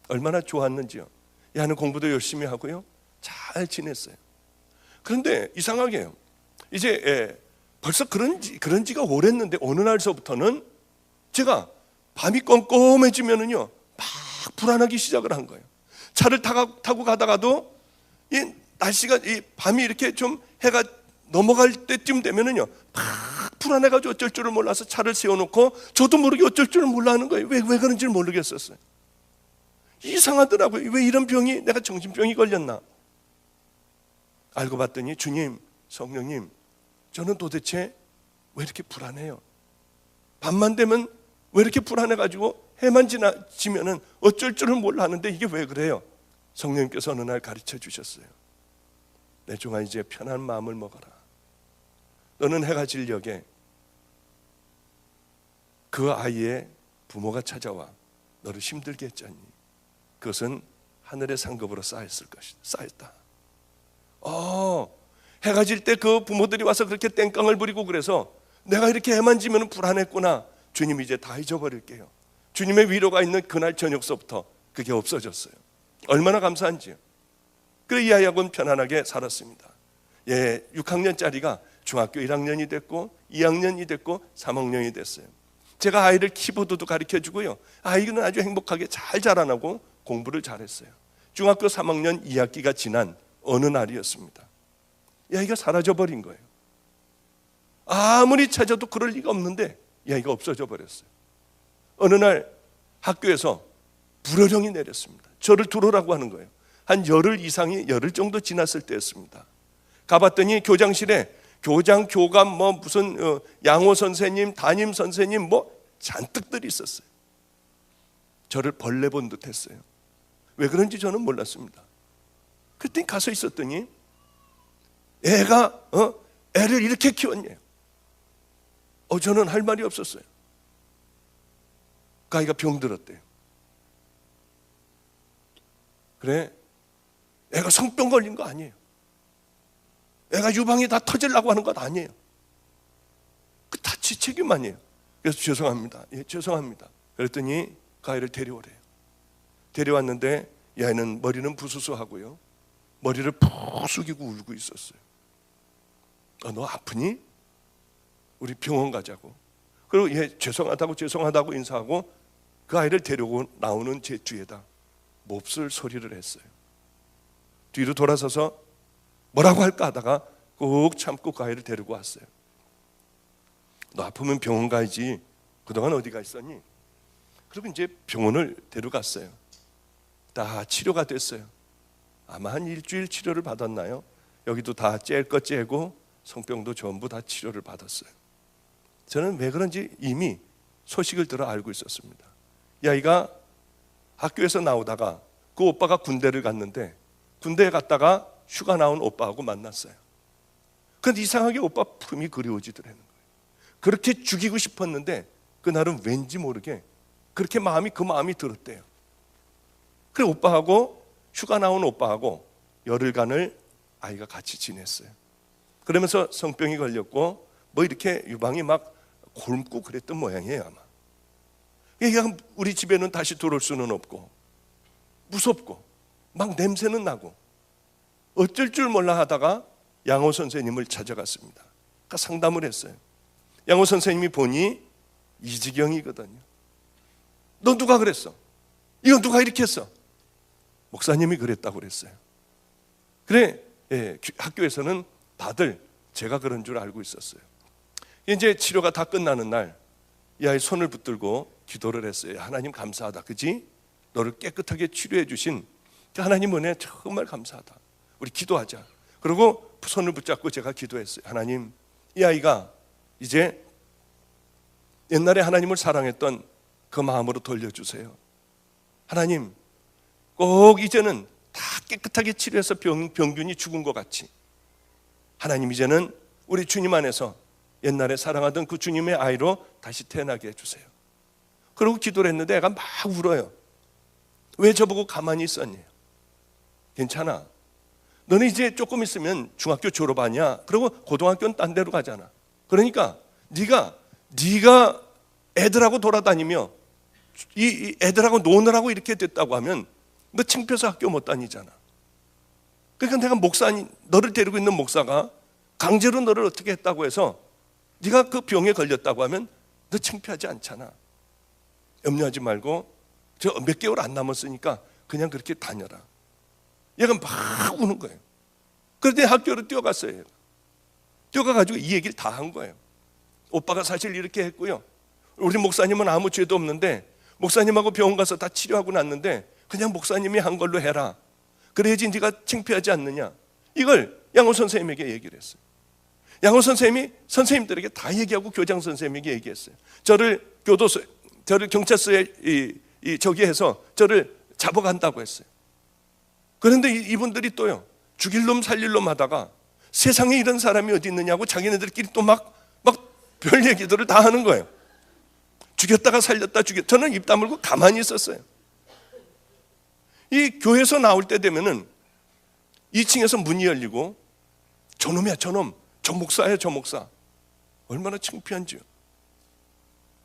얼마나 좋았는지요. 이 아이는 공부도 열심히 하고요. 잘 지냈어요. 그런데 이상하게요. 이제 벌써 그런 지가 오랬는데 어느 날서부터는 제가 밤이 껌껌해지면은요 막 불안하기 시작을 한 거예요. 차를 타고 가다가도 이 날씨가 이 밤이 이렇게 좀 해가 넘어갈 때쯤 되면은요 막 불안해가지고 어쩔 줄을 몰라서 차를 세워놓고 저도 모르게 어쩔 줄을 몰라 하는 거예요. 왜 그런지를 모르겠었어요. 이상하더라고요. 왜 이런 병이, 내가 정신병이 걸렸나? 알고 봤더니 주님, 성령님, 저는 도대체 왜 이렇게 불안해요? 밤만 되면 왜 이렇게 불안해가지고 해만 지나치면은 어쩔 줄을 몰라 하는데 이게 왜 그래요? 성령님께서 어느 날 가르쳐 주셨어요. 내 종아, 이제 편한 마음을 먹어라. 너는 해가 질 적에 그 아이의 부모가 찾아와 너를 힘들게 했잖니. 그것은 하늘의 상급으로 쌓였을 것이다. 쌓였다. 해가 질 때 그 부모들이 와서 그렇게 땡깡을 부리고 그래서 내가 이렇게 해만 지면 불안했구나. 주님, 이제 다 잊어버릴게요. 주님의 위로가 있는 그날 저녁서부터 그게 없어졌어요. 얼마나 감사한지요. 그래 이 아이하고는 편안하게 살았습니다. 6학년짜리가 중학교 1학년이 됐고 2학년이 됐고 3학년이 됐어요. 제가 아이를 키보드도 가르쳐주고요, 아이는 아주 행복하게 잘 자라나고 공부를 잘했어요. 중학교 3학년 2학기가 지난 어느 날이었습니다. 이 아이가 사라져버린 거예요. 아무리 찾아도 그럴 리가 없는데 이 아이가 없어져 버렸어요. 어느 날 학교에서 불호령이 내렸습니다. 저를 들어오라고 하는 거예요. 한 열흘 정도 지났을 때였습니다. 가봤더니 교장실에 교장, 교감, 무슨 양호 선생님, 담임 선생님 잔뜩들이 있었어요. 저를 벌레 본 듯 했어요. 왜 그런지 저는 몰랐습니다. 그랬더니 가서 있었더니 애가 애를 이렇게 키웠네요. 저는 할 말이 없었어요. 그 아이가 병들었대요. 그래, 애가 성병 걸린 거 아니에요. 애가 유방이 다 터지려고 하는 것 아니에요. 그 다 지 책임 아니에요. 그래서 죄송합니다. 죄송합니다. 그랬더니 그 아이를 데려오래요. 데려왔는데 이 아이는 머리는 부스스하고요, 머리를 푹 숙이고 울고 있었어요. 너 아프니? 우리 병원 가자고. 그리고 죄송하다고 인사하고 그 아이를 데리고 나오는 제 뒤에다 몹쓸 소리를 했어요. 뒤로 돌아서서 뭐라고 할까 하다가 꾹 참고 그 아이를 데리고 왔어요. 너 아프면 병원 가야지. 그동안 어디 가 있었니? 그리고 이제 병원을 데려갔어요. 다 치료가 됐어요. 아마 한 일주일 치료를 받았나요? 여기도 다 짤 거 째고 성병도 전부 다 치료를 받았어요. 저는 왜 그런지 이미 소식을 들어 알고 있었습니다. 이 아이가 학교에서 나오다가 그 오빠가 군대를 갔는데 군대에 갔다가 휴가 나온 오빠하고 만났어요. 그런데 이상하게 오빠 품이 그리워지더라는 거예요. 그렇게 죽이고 싶었는데 그날은 왠지 모르게 그렇게 그 마음이 들었대요. 그래 오빠하고, 휴가 나온 오빠하고 열흘간을 아이가 같이 지냈어요. 그러면서 성병이 걸렸고 이렇게 유방이 막 곪고 그랬던 모양이에요. 아마 얘가 우리 집에는 다시 들어올 수는 없고 무섭고 막 냄새는 나고 어쩔 줄 몰라 하다가 양호 선생님을 찾아갔습니다. 그러니까 상담을 했어요. 양호 선생님이 보니 이 지경이거든요. 너 누가 그랬어? 이거 누가 이렇게 했어? 목사님이 그랬다고 그랬어요. 그래, 학교에서는 다들 제가 그런 줄 알고 있었어요. 이제 치료가 다 끝나는 날 이 아이 손을 붙들고 기도를 했어요. 하나님 감사하다. 그지? 너를 깨끗하게 치료해 주신 하나님 은혜 정말 감사하다. 우리 기도하자. 그리고 손을 붙잡고 제가 기도했어요. 하나님, 이 아이가 이제 옛날에 하나님을 사랑했던 그 마음으로 돌려주세요. 하나님, 꼭 이제는 다 깨끗하게 치료해서 병균이 죽은 것 같이 하나님, 이제는 우리 주님 안에서 옛날에 사랑하던 그 주님의 아이로 다시 태어나게 해주세요. 그러고 기도를 했는데 애가 막 울어요. 왜 저보고 가만히 있었니? 괜찮아. 너는 이제 조금 있으면 중학교 졸업하냐? 그리고 고등학교는 딴 데로 가잖아. 그러니까 네가 애들하고 돌아다니며 이 애들하고 노느라고 이렇게 됐다고 하면 너 창피해서 학교 못 다니잖아. 그러니까 내가 너를 데리고 있는 목사가 강제로 너를 어떻게 했다고 해서 네가 그 병에 걸렸다고 하면 너 창피하지 않잖아. 염려하지 말고 저 몇 개월 안 남았으니까 그냥 그렇게 다녀라. 얘가 막 우는 거예요. 그런데 학교로 뛰어갔어요. 얘가. 뛰어가가지고 이 얘기를 다 한 거예요. 오빠가 사실 이렇게 했고요. 우리 목사님은 아무 죄도 없는데 목사님하고 병원 가서 다 치료하고 났는데 그냥 목사님이 한 걸로 해라. 그래야지 네가 창피하지 않느냐. 이걸 양호 선생님에게 얘기를 했어요. 양호 선생님이 선생님들에게 다 얘기하고 교장 선생님에게 얘기했어요. 저를 경찰서에 저기 해서 저를 잡아간다고 했어요. 그런데 이분들이 또요, 죽일 놈 살릴 놈 하다가 세상에 이런 사람이 어디 있느냐고 자기네들끼리 또 막 별 얘기들을 다 하는 거예요. 죽였다가 살렸다 저는 입 다물고 가만히 있었어요. 이 교회에서 나올 때 되면은 2층에서 문이 열리고 저놈이야 저놈, 저 목사야 저 목사. 얼마나 창피한지요.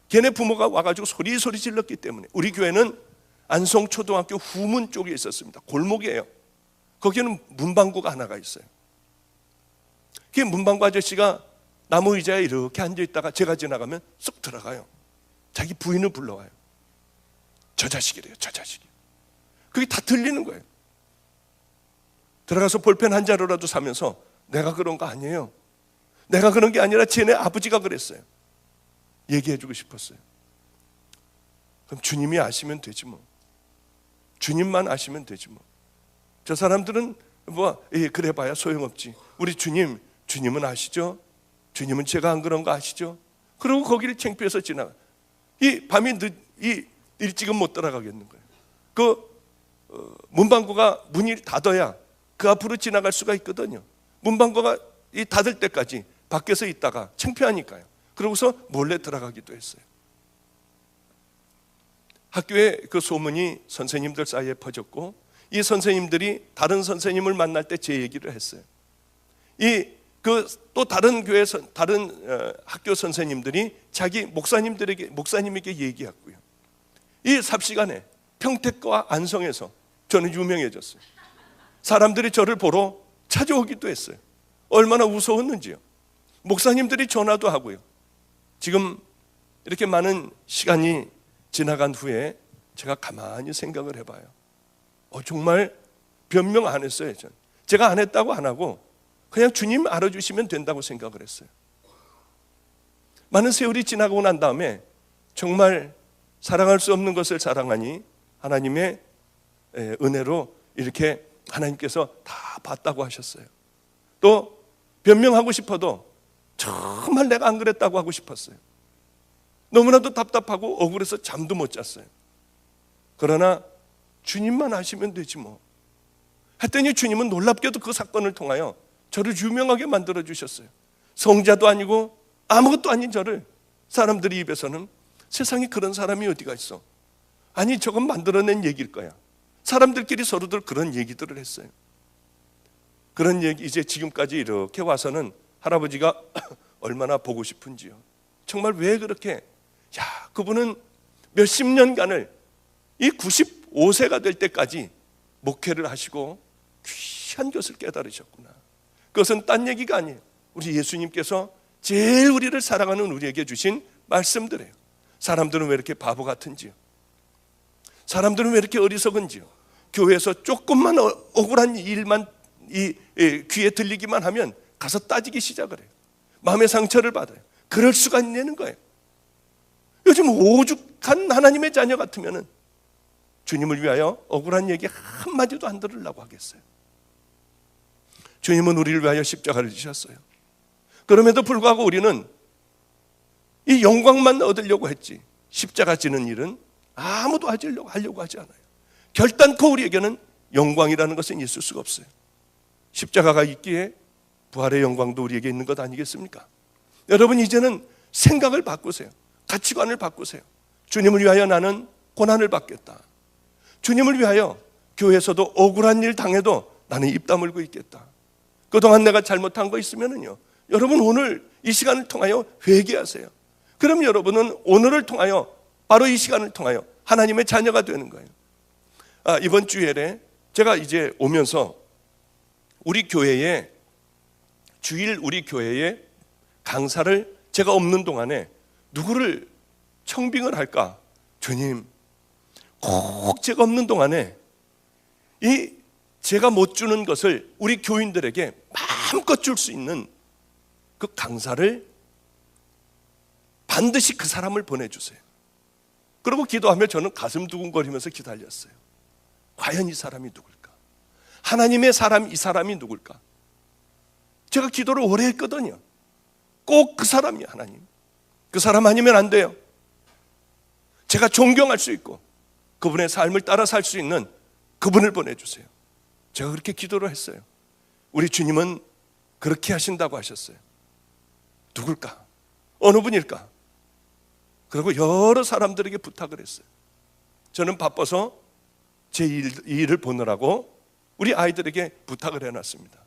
걔네 부모가 와가지고 소리 질렀기 때문에. 우리 교회는 안성초등학교 후문 쪽에 있었습니다. 골목이에요. 거기는 문방구가 하나가 있어요. 그 문방구 아저씨가 나무 의자에 이렇게 앉아있다가 제가 지나가면 쏙 들어가요. 자기 부인을 불러와요. 저 자식이래요, 저 자식이. 그게 다 들리는 거예요. 들어가서 볼펜 한 자루라도 사면서 내가 그런 거 아니에요. 내가 그런 게 아니라 쟤네 아버지가 그랬어요. 얘기해주고 싶었어요. 그럼 주님이 아시면 되지 뭐. 주님만 아시면 되지 뭐. 저 사람들은 그래 봐야 소용없지. 우리 주님은 아시죠? 주님은 제가 안 그런 거 아시죠? 그리고 거기를 창피해서 지나가. 이 밤이 일찍은 못 들어가겠는 거예요. 문방구가 문이 닫아야 그 앞으로 지나갈 수가 있거든요. 문방구가 닫을 때까지 밖에서 있다가 창피하니까요. 그러고서 몰래 들어가기도 했어요. 학교에 그 소문이 선생님들 사이에 퍼졌고 이 선생님들이 다른 선생님을 만날 때 제 얘기를 했어요. 또 다른 학교 선생님들이 자기 목사님에게 얘기했고요. 이 삽시간에 평택과 안성에서 저는 유명해졌어요. 사람들이 저를 보러 찾아오기도 했어요. 얼마나 무서웠는지요. 목사님들이 전화도 하고요. 지금 이렇게 많은 시간이 지나간 후에 제가 가만히 생각을 해봐요. 정말 변명 안 했어요. 제가 안 했다고 안 하고 그냥 주님 알아주시면 된다고 생각을 했어요. 많은 세월이 지나고 난 다음에 정말 사랑할 수 없는 것을 사랑하니 하나님의 은혜로 이렇게 하나님께서 다 봤다고 하셨어요. 또 변명하고 싶어도 정말 내가 안 그랬다고 하고 싶었어요. 너무나도 답답하고 억울해서 잠도 못 잤어요. 그러나 주님만 아시면 되지 뭐. 했더니 주님은 놀랍게도 그 사건을 통하여 저를 유명하게 만들어 주셨어요. 성자도 아니고 아무것도 아닌 저를 사람들이 입에서는 세상에 그런 사람이 어디가 있어. 아니 저건 만들어낸 얘기일 거야. 사람들끼리 서로들 그런 얘기들을 했어요. 그런 얘기 이제 지금까지 이렇게 와서는 할아버지가 얼마나 보고 싶은지요. 정말 왜 그렇게 그분은 몇십 년간을 이 95세가 될 때까지 목회를 하시고 귀한 것을 깨달으셨구나. 그것은 딴 얘기가 아니에요. 우리 예수님께서 제일 우리를 사랑하는 우리에게 주신 말씀들이에요. 사람들은 왜 이렇게 바보 같은지요? 사람들은 왜 이렇게 어리석은지요? 교회에서 조금만 억울한 일만 귀에 들리기만 하면 가서 따지기 시작을 해요. 마음의 상처를 받아요. 그럴 수가 있는 거예요. 요즘 오죽한 하나님의 자녀 같으면 주님을 위하여 억울한 얘기 한마디도 안 들으려고 하겠어요. 주님은 우리를 위하여 십자가를 지셨어요. 그럼에도 불구하고 우리는 이 영광만 얻으려고 했지 십자가 지는 일은 아무도 하려고 하지 않아요. 결단코 우리에게는 영광이라는 것은 있을 수가 없어요. 십자가가 있기에 부활의 영광도 우리에게 있는 것 아니겠습니까? 여러분 이제는 생각을 바꾸세요. 가치관을 바꾸세요. 주님을 위하여 나는 고난을 받겠다. 주님을 위하여 교회에서도 억울한 일 당해도 나는 입 다물고 있겠다. 그동안 내가 잘못한 거 있으면요, 여러분 오늘 이 시간을 통하여 회개하세요. 그럼 여러분은 오늘을 통하여 바로 이 시간을 통하여 하나님의 자녀가 되는 거예요. 이번 주일에 제가 이제 오면서 우리 교회에 주일 우리 교회에 강사를 제가 없는 동안에 누구를 청빙을 할까? 주님, 꼭 제가 없는 동안에 이 제가 못 주는 것을 우리 교인들에게 마음껏 줄 수 있는 그 강사를 반드시 그 사람을 보내주세요. 그리고 기도하며 저는 가슴 두근거리면서 기다렸어요. 과연 이 사람이 누굴까? 하나님의 사람, 이 사람이 누굴까? 제가 기도를 오래 했거든요. 꼭 그 사람이야, 하나님. 그 사람 아니면 안 돼요. 제가 존경할 수 있고 그분의 삶을 따라 살 수 있는 그분을 보내주세요. 제가 그렇게 기도를 했어요. 우리 주님은 그렇게 하신다고 하셨어요. 누굴까? 어느 분일까? 그리고 여러 사람들에게 부탁을 했어요. 저는 바빠서 제 일을 보느라고 우리 아이들에게 부탁을 해놨습니다.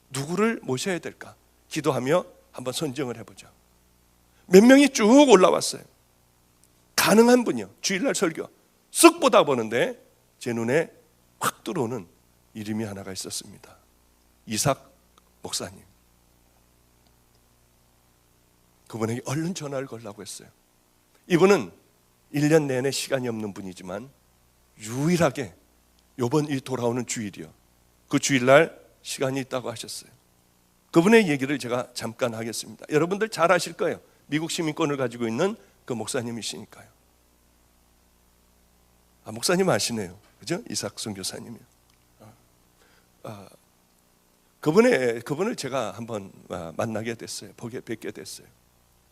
누구를 모셔야 될까? 기도하며 한번 선정을 해보자. 몇 명이 쭉 올라왔어요. 가능한 분이요. 주일날 설교 쓱 보다 보는데 제 눈에 확 들어오는 이름이 하나가 있었습니다. 이삭 목사님. 그분에게 얼른 전화를 걸라고 했어요. 이분은 1년 내내 시간이 없는 분이지만 유일하게 이번 이 돌아오는 주일이요, 그 주일날 시간이 있다고 하셨어요. 그분의 얘기를 제가 잠깐 하겠습니다. 여러분들 잘 아실 거예요. 미국 시민권을 가지고 있는 그 목사님이시니까요. 목사님 아시네요, 그죠? 이삭 선교사님이요. 그분을 제가 한번 만나게 됐어요. 뵙게 됐어요.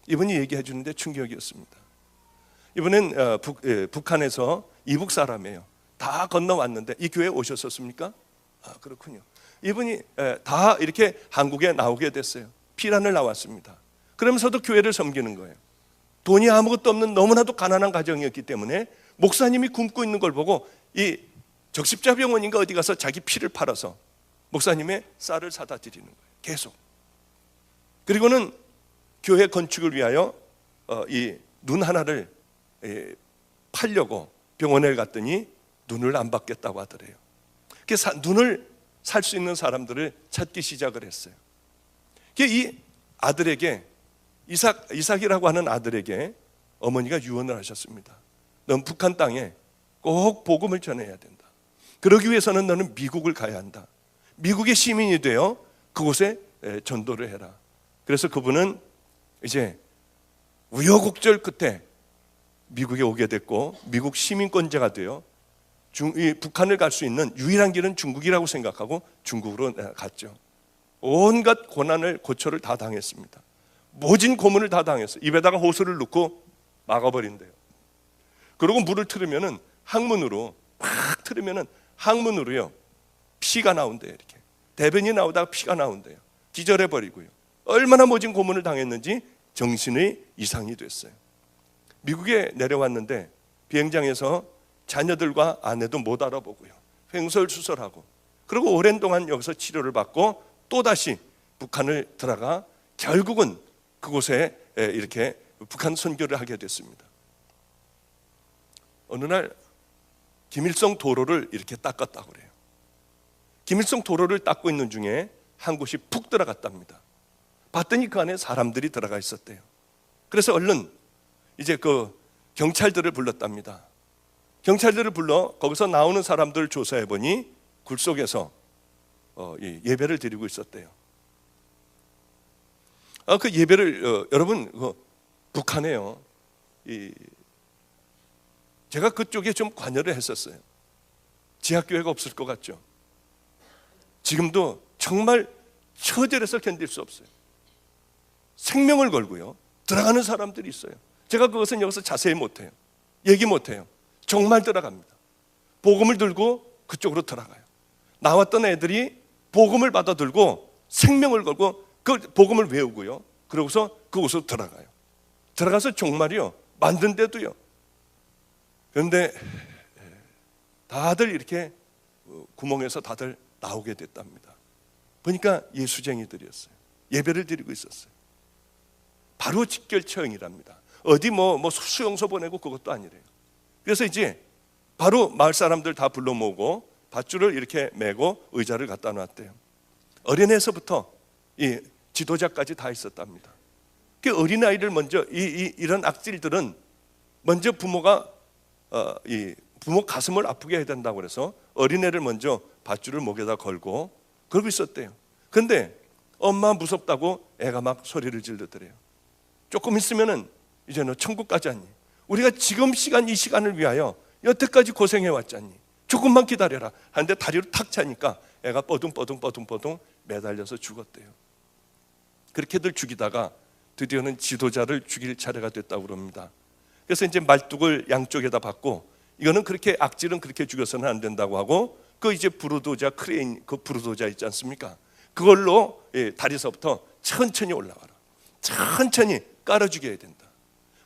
이분이 얘기해 주는데 충격이었습니다. 이분은 북한에서 이북 사람이에요. 다 건너왔는데 이 교회에 오셨었습니까? 그렇군요. 이분이 다 이렇게 한국에 나오게 됐어요. 피란을 나왔습니다. 그러면서도 교회를 섬기는 거예요. 돈이 아무것도 없는 너무나도 가난한 가정이었기 때문에 목사님이 굶고 있는 걸 보고 이 적십자병원인가 어디 가서 자기 피를 팔아서 목사님의 쌀을 사다 드리는 거예요. 계속. 그리고는 교회 건축을 위하여 이 눈 하나를 팔려고 병원에 갔더니 눈을 안 받겠다고 하더래요. 그래서 눈을 살 수 있는 사람들을 찾기 시작을 했어요. 이 아들에게 이삭이라고 하는 아들에게 어머니가 유언을 하셨습니다. 넌 북한 땅에 꼭 복음을 전해야 된다. 그러기 위해서는 너는 미국을 가야 한다. 미국의 시민이 되어 그곳에 전도를 해라. 그래서 그분은 이제 우여곡절 끝에 미국에 오게 됐고 미국 시민권자가 되어 북한을 갈 수 있는 유일한 길은 중국이라고 생각하고 중국으로 갔죠. 온갖 고초를 다 당했습니다. 모진 고문을 다 당했어요. 입에다가 호수를 넣고 막아버린대요. 그리고 물을 틀으면은 항문으로 팍 틀으면은 항문으로요 피가 나온대요. 이렇게 대변이 나오다가 피가 나온대요. 기절해버리고요. 얼마나 모진 고문을 당했는지 정신의 이상이 됐어요. 미국에 내려왔는데 비행장에서 자녀들과 아내도 못 알아보고요. 횡설수설하고 그리고 오랜 동안 여기서 치료를 받고 또다시 북한을 들어가 결국은 그곳에 이렇게 북한 선교를 하게 됐습니다. 어느 날 김일성 도로를 이렇게 닦았다고 그래요. 김일성 도로를 닦고 있는 중에 한 곳이 푹 들어갔답니다. 봤더니 그 안에 사람들이 들어가 있었대요. 그래서 얼른 이제 그 경찰들을 불렀답니다. 경찰들을 불러 거기서 나오는 사람들을 조사해 보니 굴 속에서 예배를 드리고 있었대요. 그 예배를 여러분 북한에요. 제가 그쪽에 좀 관여를 했었어요. 지하교회가 없을 것 같죠. 지금도 정말 처절해서 견딜 수 없어요. 생명을 걸고요 들어가는 사람들이 있어요. 제가 그것은 여기서 자세히 못해요. 얘기 못해요. 정말 들어갑니다. 복음을 들고 그쪽으로 들어가요. 나왔던 애들이 복음을 받아 들고 생명을 걸고 그 복음을 외우고요 그러고서 그곳으로 들어가요. 들어가서 종말이요 만든 데도요. 그런데 다들 이렇게 구멍에서 다들 나오게 됐답니다. 보니까 예수쟁이들이었어요. 예배를 드리고 있었어요. 바로 직결처형이랍니다. 어디 뭐 수용소 보내고 그것도 아니래요. 그래서 이제 바로 마을 사람들 다 불러 모으고 밧줄을 이렇게 메고 의자를 갖다 놨대요. 어린애에서부터 이 지도자까지 다 있었답니다. 그 어린아이를 먼저 이런 악질들은 먼저 부모가 이 부모 가슴을 아프게 해야 된다고 그래서 어린애를 먼저 밧줄을 목에다 걸고 그러고 있었대요. 근데 엄마 무섭다고 애가 막 소리를 지르더래요. 조금 있으면은 이제 너 천국 가자니, 우리가 지금 이 시간을 위하여 여태까지 고생해 왔잖니, 조금만 기다려라 하는데 다리로 탁 차니까 애가 뻐둥 매달려서 죽었대요. 그렇게들 죽이다가 드디어는 지도자를 죽일 차례가 됐다고 그럽니다. 그래서 이제 말뚝을 양쪽에다 받고, 이거는 그렇게 악질은 그렇게 죽여서는 안 된다고 하고, 그 이제 부르도자 크레인, 그 부르도자 있지 않습니까? 그걸로 다리서부터 천천히 올라가라, 천천히 깔아 죽여야 된다.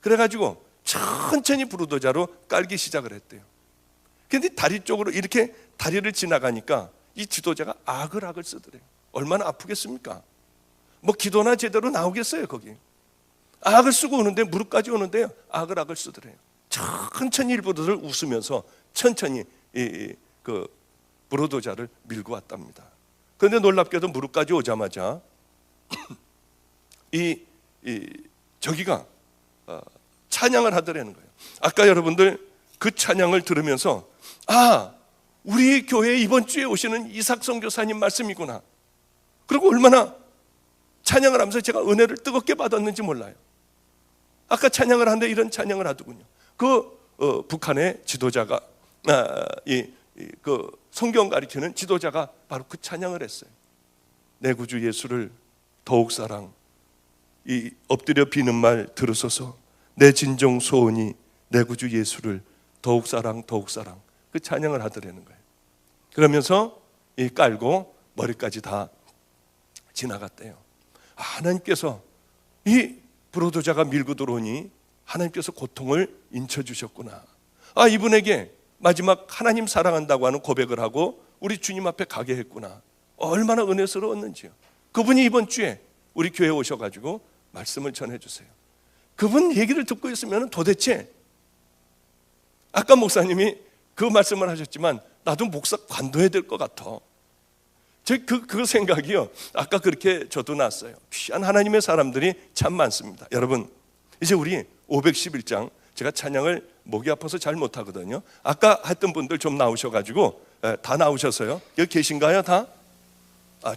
그래가지고 천천히 부르도자로 깔기 시작을 했대요. 근데 다리 쪽으로 이렇게 다리를 지나가니까 이 지도자가 아글아글 쓰더래요. 얼마나 아프겠습니까? 뭐 기도나 제대로 나오겠어요 거기. 악을 쓰고 오는데, 무릎까지 오는데요, 아글아글 쓰더래요. 천천히 일부러들 웃으면서 천천히 그 부르도자를 밀고 왔답니다. 그런데 놀랍게도 무릎까지 오자마자 저기가 찬양을 하더라는 거예요. 아까 여러분들 그 찬양을 들으면서, 아, 우리 교회에 이번 주에 오시는 이삭 선교사님 말씀이구나. 그리고 얼마나 찬양을 하면서 제가 은혜를 뜨겁게 받았는지 몰라요. 아까 찬양을 하는데 이런 찬양을 하더군요. 북한의 지도자가 그 성경 가리키는 지도자가 바로 그 찬양을 했어요. 내 구주 예수를 더욱 사랑, 이 엎드려 비는 말 들으소서, 내 진정 소원이 내 구주 예수를 더욱 사랑 그 찬양을 하더라는 거예요. 그러면서 이 깔고 머리까지 다 지나갔대요. 하나님께서 이 부르도자가 밀고 들어오니 하나님께서 고통을 인쳐주셨구나. 아, 이분에게 마지막 하나님 사랑한다고 하는 고백을 하고 우리 주님 앞에 가게 했구나. 얼마나 은혜스러웠는지요. 그분이 이번 주에 우리 교회에 오셔가지고 말씀을 전해주세요. 그분 얘기를 듣고 있으면 도대체, 아까 목사님이 그 말씀을 하셨지만 나도 목사 관둬야 될 것 같아. 그 생각이요, 아까 그렇게 저도 났어요. 귀한 하나님의 사람들이 참 많습니다. 여러분, 이제 우리 511장, 제가 찬양을 목이 아파서 잘 못하거든요. 아까 했던 분들 좀 나오셔가지고, 다 나오셔서요. 여기 계신가요 다?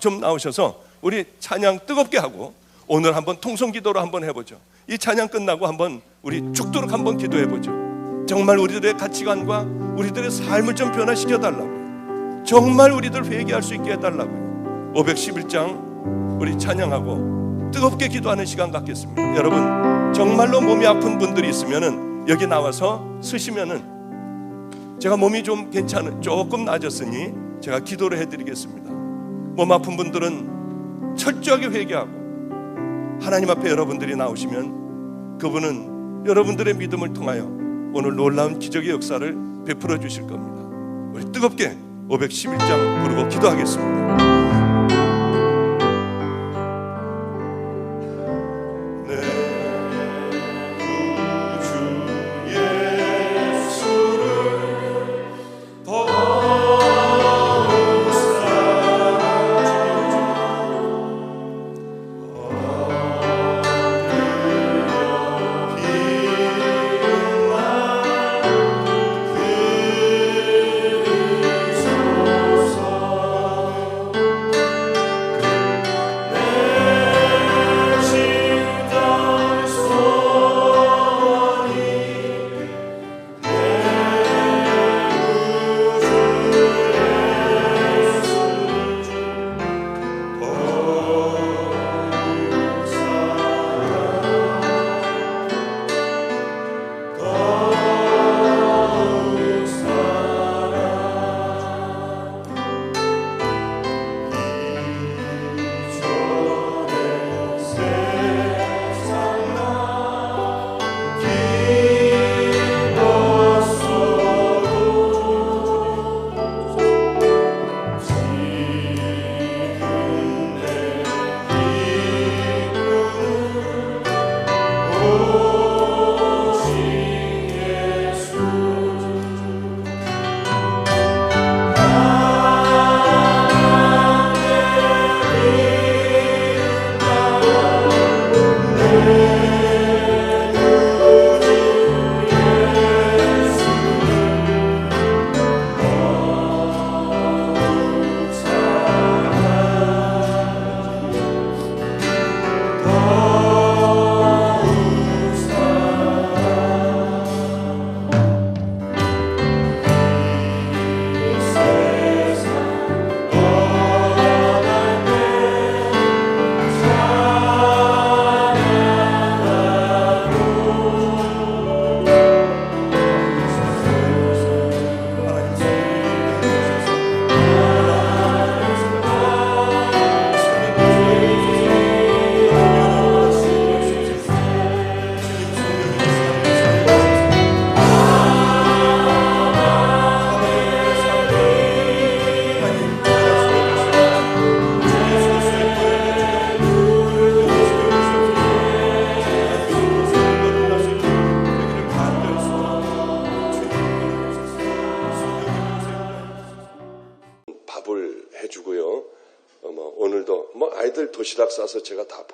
좀 나오셔서 우리 찬양 뜨겁게 하고 오늘 한번 통성기도로 한번 해보죠. 이 찬양 끝나고 한번 우리 죽도록 한번 기도해보죠. 정말 우리들의 가치관과 우리들의 삶을 좀 변화시켜달라고요. 정말 우리들 회개할 수 있게 해달라고요. 511장 우리 찬양하고 뜨겁게 기도하는 시간 갖겠습니다. 여러분, 정말로 몸이 아픈 분들이 있으면은 여기 나와서 서시면은 제가 몸이 좀 조금 나아졌으니 제가 기도를 해드리겠습니다. 몸 아픈 분들은 철저하게 회개하고 하나님 앞에 여러분들이 나오시면 그분은 여러분들의 믿음을 통하여 오늘 놀라운 기적의 역사를 베풀어 주실 겁니다. 우리 뜨겁게 511장 부르고 기도하겠습니다. 도시락 싸서 제가 다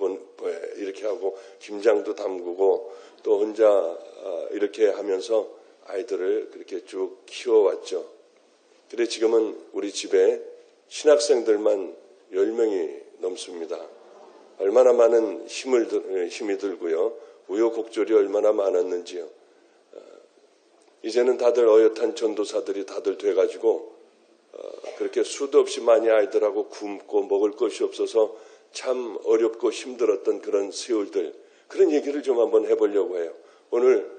이렇게 하고 김장도 담그고 또 혼자 이렇게 하면서 아이들을 그렇게 쭉 키워왔죠. 그래 지금은 우리 집에 신학생들만 10명이 넘습니다. 얼마나 많은 힘이 들고요. 우여곡절이 얼마나 많았는지요. 이제는 다들 어엿한 전도사들이 다들 돼가지고 그렇게 수도 없이 많이 아이들하고 굶고 먹을 것이 없어서 참 어렵고 힘들었던 그런 세월들, 그런 얘기를 좀 한번 해보려고 해요. 오늘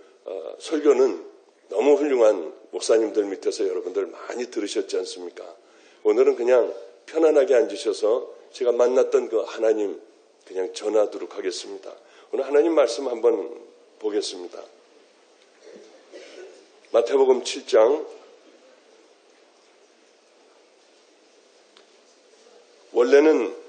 설교는 너무 훌륭한 목사님들 밑에서 여러분들 많이 들으셨지 않습니까? 오늘은 그냥 편안하게 앉으셔서 제가 만났던 그 하나님 그냥 전하도록 하겠습니다. 오늘 하나님 말씀 한번 보겠습니다. 마태복음 7장 원래는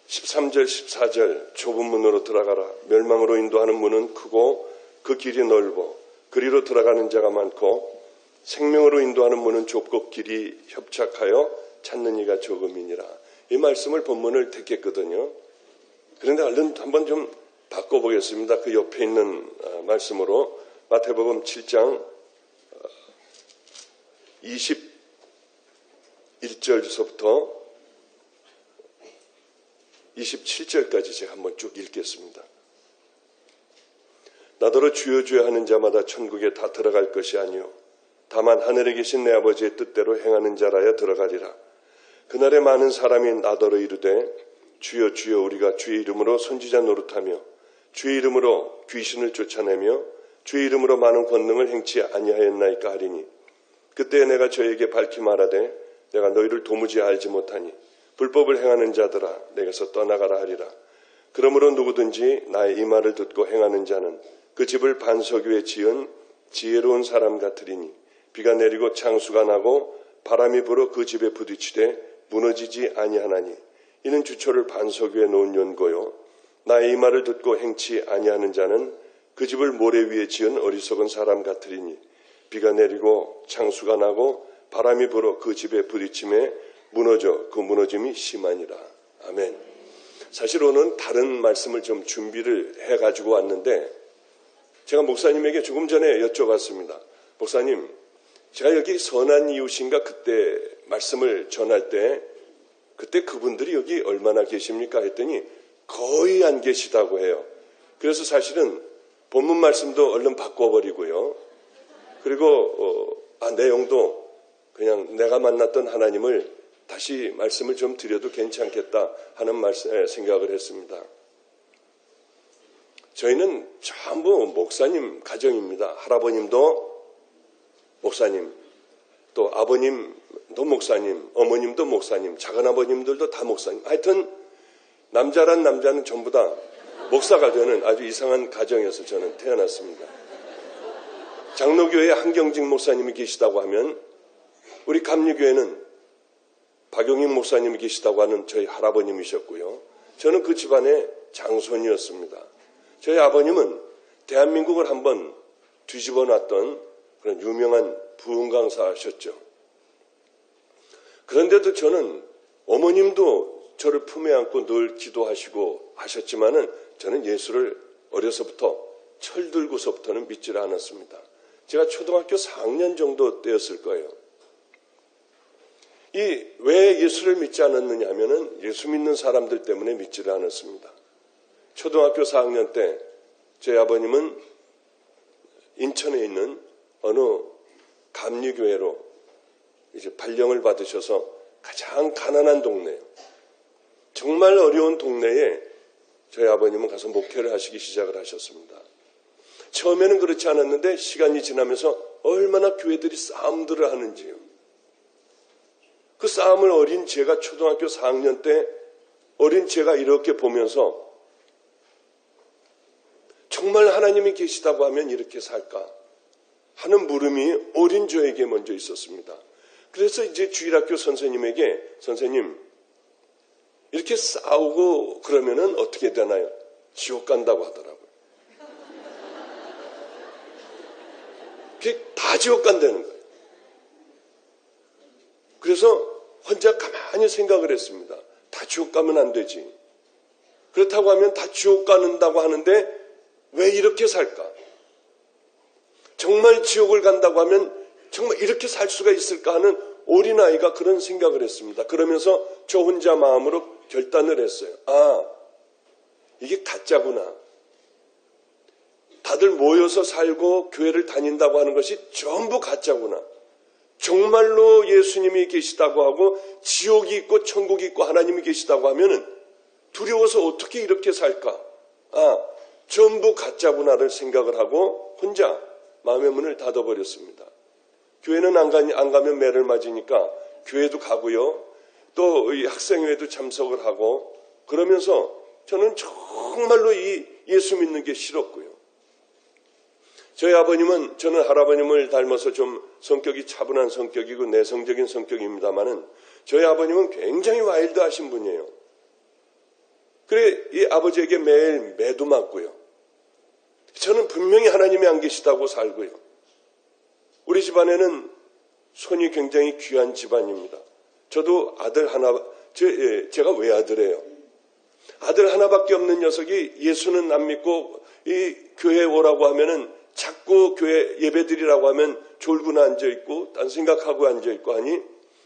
13절 14절 좁은 문으로 들어가라. 멸망으로 인도하는 문은 크고 그 길이 넓어 그리로 들어가는 자가 많고 생명으로 인도하는 문은 좁고 길이 협착하여 찾는 이가 적음이니라. 이 말씀을 본문을 택했거든요. 그런데 얼른 한번 좀 바꿔보겠습니다. 그 옆에 있는 말씀으로 마태복음 7장 21절서부터 27절까지 제가 한번 쭉 읽겠습니다. 나더러 주여 주여 하는 자마다 천국에 다 들어갈 것이 아니요 다만 하늘에 계신 내 아버지의 뜻대로 행하는 자라야 들어가리라. 그날에 많은 사람이 나더러 이르되 주여 주여 우리가 주의 이름으로 선지자 노릇하며 주의 이름으로 귀신을 쫓아내며 주의 이름으로 많은 권능을 행치 아니하였나이까 하리니 그때 내가 저에게 밝히 말하되 내가 너희를 도무지 알지 못하니 불법을 행하는 자들아 내게서 떠나가라 하리라. 그러므로 누구든지 나의 이 말을 듣고 행하는 자는 그 집을 반석 위에 지은 지혜로운 사람 같으리니 비가 내리고 창수가 나고 바람이 불어 그 집에 부딪히되 무너지지 아니하나니 이는 주초를 반석 위에 놓은 연고요 나의 이 말을 듣고 행치 아니하는 자는 그 집을 모래 위에 지은 어리석은 사람 같으리니 비가 내리고 창수가 나고 바람이 불어 그 집에 부딪힘에 무너져 그 무너짐이 심하니라. 아멘. 사실 오늘 다른 말씀을 좀 준비를 해가지고 왔는데 제가 목사님에게 조금 전에 여쭤봤습니다. 목사님, 제가 여기 선한 이웃인가 그때 말씀을 전할 때 그때 그분들이 여기 얼마나 계십니까 했더니 거의 안 계시다고 해요. 그래서 사실은 본문 말씀도 얼른 바꿔버리고요. 그리고 내용도 그냥 내가 만났던 하나님을 다시 말씀을 좀 드려도 괜찮겠다 하는 생각을 했습니다. 저희는 전부 목사님 가정입니다. 할아버님도 목사님, 또 아버님도 목사님, 어머님도 목사님, 작은아버님들도 다 목사님. 하여튼 남자란 남자는 전부 다 목사가 되는 아주 이상한 가정에서 저는 태어났습니다. 장로교회에 한경직 목사님이 계시다고 하면 우리 감리교회는 박용인 목사님이 계시다고 하는 저희 할아버님이셨고요. 저는 그 집안의 장손이었습니다. 저희 아버님은 대한민국을 한번 뒤집어 놨던 그런 유명한 부흥 강사하셨죠. 그런데도 저는 어머님도 저를 품에 안고 늘 기도하시고 하셨지만은 저는 예수를 어려서부터 철들고서부터는 믿지를 않았습니다. 제가 초등학교 4학년 정도 때였을 거예요. 왜 예수를 믿지 않았느냐 하면은 예수 믿는 사람들 때문에 믿지를 않았습니다. 초등학교 4학년 때 제 아버님은 인천에 있는 어느 감리교회로 이제 발령을 받으셔서 가장 가난한 동네예요. 정말 어려운 동네에 저희 아버님은 가서 목회를 하시기 시작을 하셨습니다. 처음에는 그렇지 않았는데 시간이 지나면서 얼마나 교회들이 싸움들을 하는지요. 그 싸움을 어린 제가 초등학교 4학년 때 어린 제가 이렇게 보면서 정말 하나님이 계시다고 하면 이렇게 살까 하는 물음이 어린 저에게 먼저 있었습니다. 그래서 이제 주일학교 선생님에게 선생님 이렇게 싸우고 그러면은 어떻게 되나요? 지옥 간다고 하더라고요. 그게 다 지옥 간다는 거예요. 그래서 혼자 가만히 생각을 했습니다. 다 지옥 가면 안 되지. 그렇다고 하면 다 지옥 가는다고 하는데 왜 이렇게 살까? 정말 지옥을 간다고 하면 정말 이렇게 살 수가 있을까 하는 어린아이가 그런 생각을 했습니다. 그러면서 저 혼자 마음으로 결단을 했어요. 아, 이게 가짜구나. 다들 모여서 살고 교회를 다닌다고 하는 것이 전부 가짜구나. 정말로 예수님이 계시다고 하고 지옥이 있고 천국이 있고 하나님이 계시다고 하면은 두려워서 어떻게 이렇게 살까? 아, 전부 가짜구나를 생각을 하고 혼자 마음의 문을 닫아버렸습니다. 교회는 안 가면 매를 맞으니까 교회도 가고요. 또 이 학생회에도 참석을 하고 그러면서 저는 정말로 이 예수 믿는 게 싫었고요. 저희 아버님은 저는 할아버님을 닮아서 좀 성격이 차분한 성격이고 내성적인 성격입니다만은 저희 아버님은 굉장히 와일드하신 분이에요. 그래 이 아버지에게 매일 매도 맞고요. 저는 분명히 하나님이 안 계시다고 살고요. 우리 집안에는 손이 굉장히 귀한 집안입니다. 저도 아들 하나, 제가 외아들이에요. 아들 하나밖에 없는 녀석이 예수는 안 믿고 이 교회에 오라고 하면은 자꾸 교회 예배드리라고 하면 졸고 앉아있고 딴 생각하고 앉아있고 하니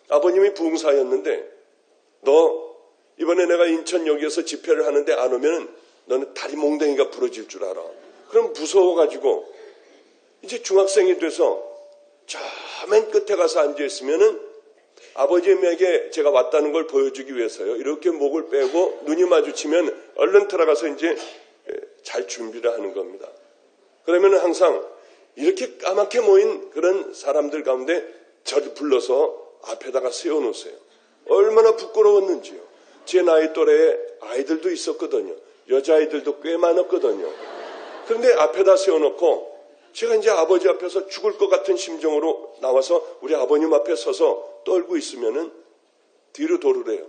아버님이 부흥사였는데 너 이번에 내가 인천역에서 집회를 하는데 안 오면 너는 다리 몽댕이가 부러질 줄 알아. 그럼 무서워가지고 이제 중학생이 돼서 저 맨 끝에 가서 앉아있으면은 아버지에게 제가 왔다는 걸 보여주기 위해서요. 이렇게 목을 빼고 눈이 마주치면 얼른 들어가서 이제 잘 준비를 하는 겁니다. 그러면 항상 이렇게 까맣게 모인 그런 사람들 가운데 저를 불러서 앞에다가 세워놓으세요. 얼마나 부끄러웠는지요. 제 나이 또래에 아이들도 있었거든요. 여자아이들도 꽤 많았거든요. 그런데 앞에다 세워놓고 제가 이제 아버지 앞에서 죽을 것 같은 심정으로 나와서 우리 아버님 앞에 서서 떨고 있으면은 뒤로 돌으래요.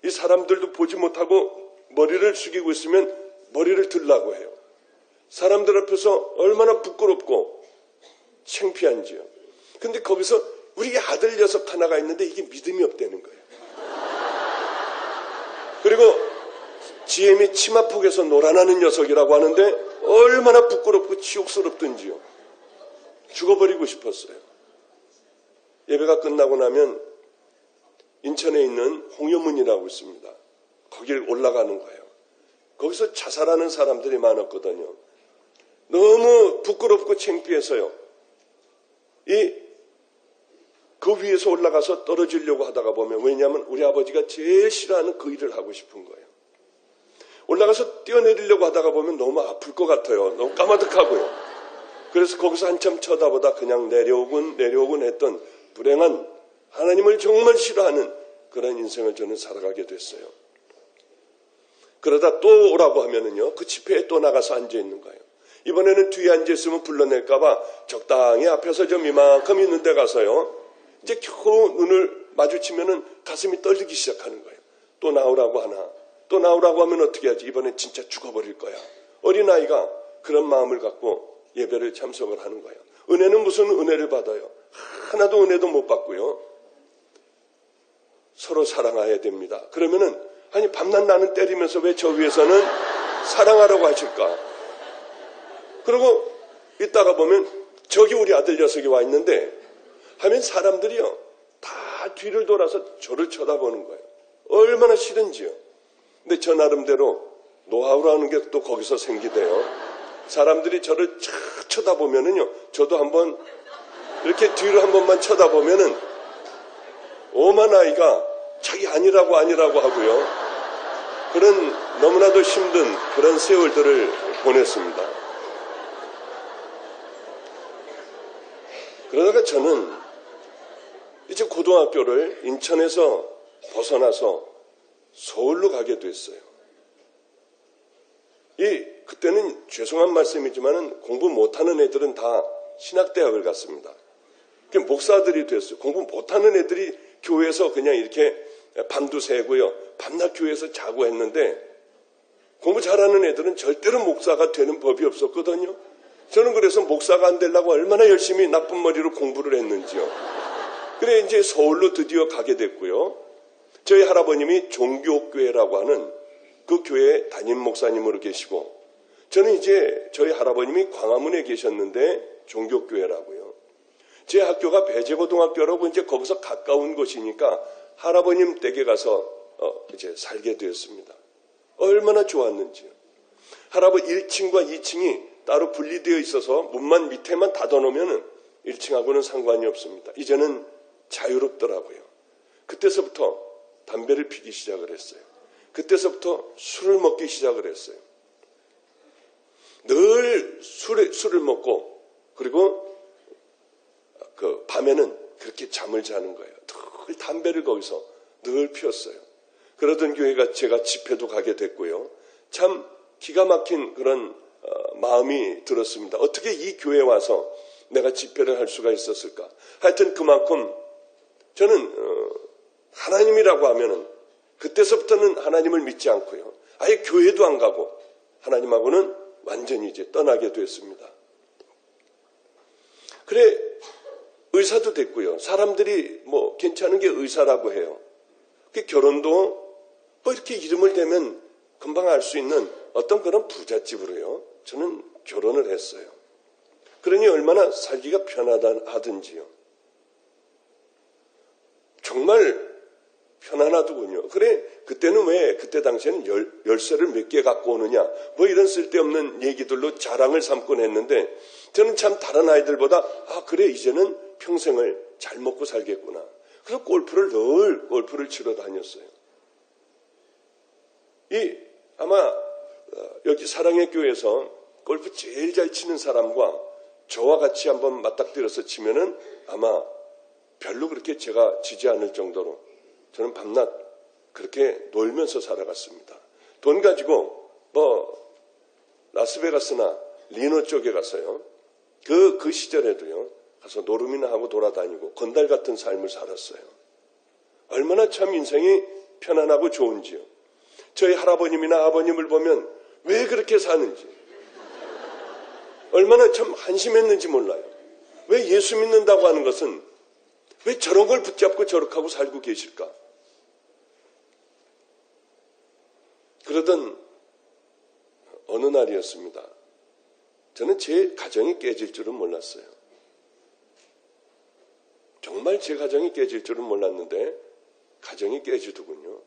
이 사람들도 보지 못하고 머리를 숙이고 있으면 머리를 들라고 해요. 사람들 앞에서 얼마나 부끄럽고 창피한지요. 근데 거기서 우리 아들 녀석 하나가 있는데 이게 믿음이 없다는 거예요. 그리고 GM이 치마폭에서 놀아나는 녀석이라고 하는데 얼마나 부끄럽고 치욕스럽든지요. 죽어버리고 싶었어요. 예배가 끝나고 나면 인천에 있는 홍여문이라고 있습니다. 거길 올라가는 거예요. 거기서 자살하는 사람들이 많았거든요. 너무 부끄럽고 창피해서요. 그 위에서 올라가서 떨어지려고 하다가 보면 왜냐하면 우리 아버지가 제일 싫어하는 그 일을 하고 싶은 거예요. 올라가서 뛰어내리려고 하다가 보면 너무 아플 것 같아요. 너무 까마득하고요. 그래서 거기서 한참 쳐다보다 그냥 내려오곤 했던 불행한 하나님을 정말 싫어하는 그런 인생을 저는 살아가게 됐어요. 그러다 또 오라고 하면은요, 그 집회에 또 나가서 앉아있는 거예요. 이번에는 뒤에 앉아있으면 불러낼까봐 적당히 앞에서 좀 이만큼 있는 데 가서요, 이제 겨우 눈을 마주치면은 가슴이 떨리기 시작하는 거예요. 또 나오라고 하나. 또 나오라고 하면 어떻게 하지? 이번엔 진짜 죽어버릴 거야. 어린아이가 그런 마음을 갖고 예배를 참석을 하는 거예요. 은혜는 무슨 은혜를 받아요? 하나도 은혜도 못 받고요. 서로 사랑해야 됩니다. 그러면은 아니 밤낮 나는 때리면서 왜 저 위에서는 사랑하라고 하실까? 그리고 이따가 보면 저기 우리 아들 녀석이 와 있는데 하면 사람들이요 다 뒤를 돌아서 저를 쳐다보는 거예요. 얼마나 싫은지요. 근데 저 나름대로 노하우라는 게 또 거기서 생기대요. 사람들이 저를 착 쳐다보면은요, 저도 한번 이렇게 뒤로 한 번만 쳐다보면은 오만 아이가 자기 아니라고 하고요. 그런 너무나도 힘든 그런 세월들을 보냈습니다. 그러다가 저는 이제 고등학교를 인천에서 벗어나서 서울로 가게 됐어요. 그때는 죄송한 말씀이지만은 공부 못하는 애들은 다 신학대학을 갔습니다. 목사들이 됐어요. 공부 못하는 애들이 교회에서 그냥 이렇게 밤도 새고요. 밤낮 교회에서 자고 했는데 공부 잘하는 애들은 절대로 목사가 되는 법이 없었거든요. 저는 그래서 목사가 안 되려고 얼마나 열심히 나쁜 머리로 공부를 했는지요. 그래 이제 서울로 드디어 가게 됐고요. 저희 할아버님이 종교교회라고 하는 그 교회 담임 목사님으로 계시고, 저는 이제 저희 할아버님이 광화문에 계셨는데 종교교회라고요. 제 학교가 배재고등학교라고 이제 거기서 가까운 곳이니까 할아버님 댁에 가서 이제 살게 되었습니다. 얼마나 좋았는지요. 할아버지 1층과 2층이 따로 분리되어 있어서 문만 밑에만 닫아놓으면 1층하고는 상관이 없습니다. 이제는 자유롭더라고요. 그때서부터 담배를 피기 시작을 했어요. 그때서부터 술을 먹기 시작을 했어요. 늘 술을 먹고, 그리고 그 밤에는 그렇게 잠을 자는 거예요. 늘 담배를 거기서 늘 피웠어요. 그러던 교회가 제가 집회도 가게 됐고요. 참 기가 막힌 그런 마음이 들었습니다. 어떻게 이 교회에 와서 내가 집회를 할 수가 있었을까? 하여튼 그만큼 저는 하나님이라고 하면은 그때서부터는 하나님을 믿지 않고요. 아예 교회도 안 가고 하나님하고는 완전히 이제 떠나게 됐습니다. 그래, 의사도 됐고요. 사람들이 뭐 괜찮은 게 의사라고 해요. 그 결혼도 뭐 이렇게 이름을 대면 금방 알 수 있는 어떤 그런 부잣집으로요. 저는 결혼을 했어요. 그러니 얼마나 살기가 편하든지요. 정말 편안하더군요. 그래, 그때는 왜 그때 당시에는 열쇠를 몇 개 갖고 오느냐, 뭐 이런 쓸데없는 얘기들로 자랑을 삼곤 했는데, 저는 참 다른 아이들보다 그래, 이제는 평생을 잘 먹고 살겠구나. 그래서 골프를 치러 다녔어요. 아마 여기 사랑의 교회에서 골프 제일 잘 치는 사람과 저와 같이 한번 맞닥뜨려서 치면은 아마 별로 그렇게 제가 지지 않을 정도로 저는 밤낮 그렇게 놀면서 살아갔습니다. 돈 가지고 뭐 라스베가스나 리노 쪽에 가서요. 그 시절에도요. 가서 노름이나 하고 돌아다니고 건달 같은 삶을 살았어요. 얼마나 참 인생이 편안하고 좋은지요. 저희 할아버님이나 아버님을 보면 왜 그렇게 사는지, 얼마나 참 한심했는지 몰라요. 왜 예수 믿는다고 하는 것은 왜 저런 걸 붙잡고 저렇게 하고 살고 계실까? 그러던 어느 날이었습니다. 저는 제 가정이 깨질 줄은 몰랐어요. 정말 제 가정이 깨질 줄은 몰랐는데 가정이 깨지더군요.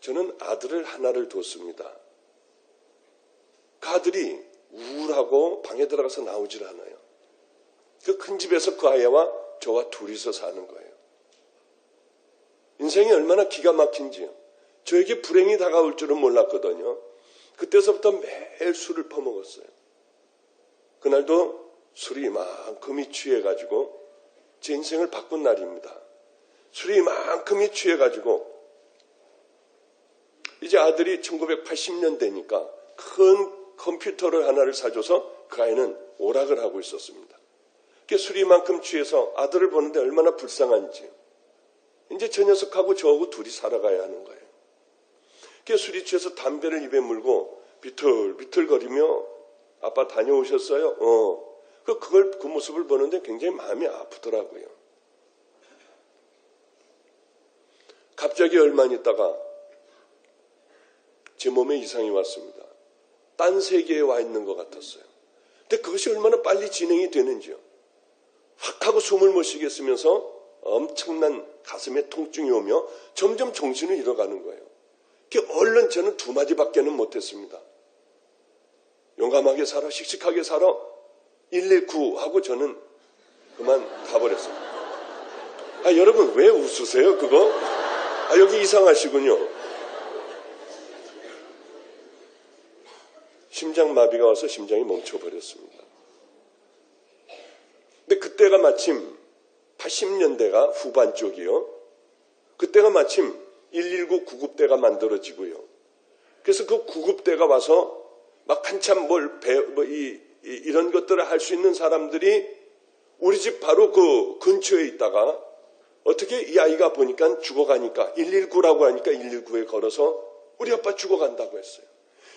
저는 아들을 하나를 뒀습니다. 그 아들이 우울하고 방에 들어가서 나오질 않아요. 그 큰 집에서 그 아이와 저와 둘이서 사는 거예요. 인생이 얼마나 기가 막힌지요. 저에게 불행이 다가올 줄은 몰랐거든요. 그때서부터 매일 술을 퍼먹었어요. 그날도 술이 이만큼이 취해가지고 제 인생을 바꾼 날입니다. 술이 이만큼이 취해가지고 이제 아들이 1980년대니까 큰 컴퓨터를 하나를 사줘서 그 아이는 오락을 하고 있었습니다. 술이 이만큼 취해서 아들을 보는데 얼마나 불쌍한지. 이제 저 녀석하고 저하고 둘이 살아가야 하는 거예요. 술이 취해서 담배를 입에 물고 비틀비틀거리며 아빠 다녀오셨어요? 그 모습을 보는데 굉장히 마음이 아프더라고요. 갑자기 얼마 있다가 제 몸에 이상이 왔습니다. 딴 세계에 와 있는 것 같았어요. 근데 그것이 얼마나 빨리 진행이 되는지요. 확 하고 숨을 못 쉬겠으면서 엄청난 가슴에 통증이 오며 점점 정신을 잃어가는 거예요. 얼른 저는 두 마디밖에는 못했습니다. 용감하게 살아, 씩씩하게 살아, 119 하고 저는 그만 가버렸어요. 여러분 왜 웃으세요 그거? 여기 이상하시군요. 심장마비가 와서 심장이 멈춰버렸습니다. 근데 그때가 마침 80년대가 후반 쪽이요. 그때가 마침 119 구급대가 만들어지고요. 그래서 그 구급대가 와서 막 한참 이런 것들을 할 수 있는 사람들이 우리 집 바로 그 근처에 있다가 어떻게 이 아이가 보니까 죽어가니까 119라고 하니까 119에 걸어서 우리 아빠 죽어간다고 했어요.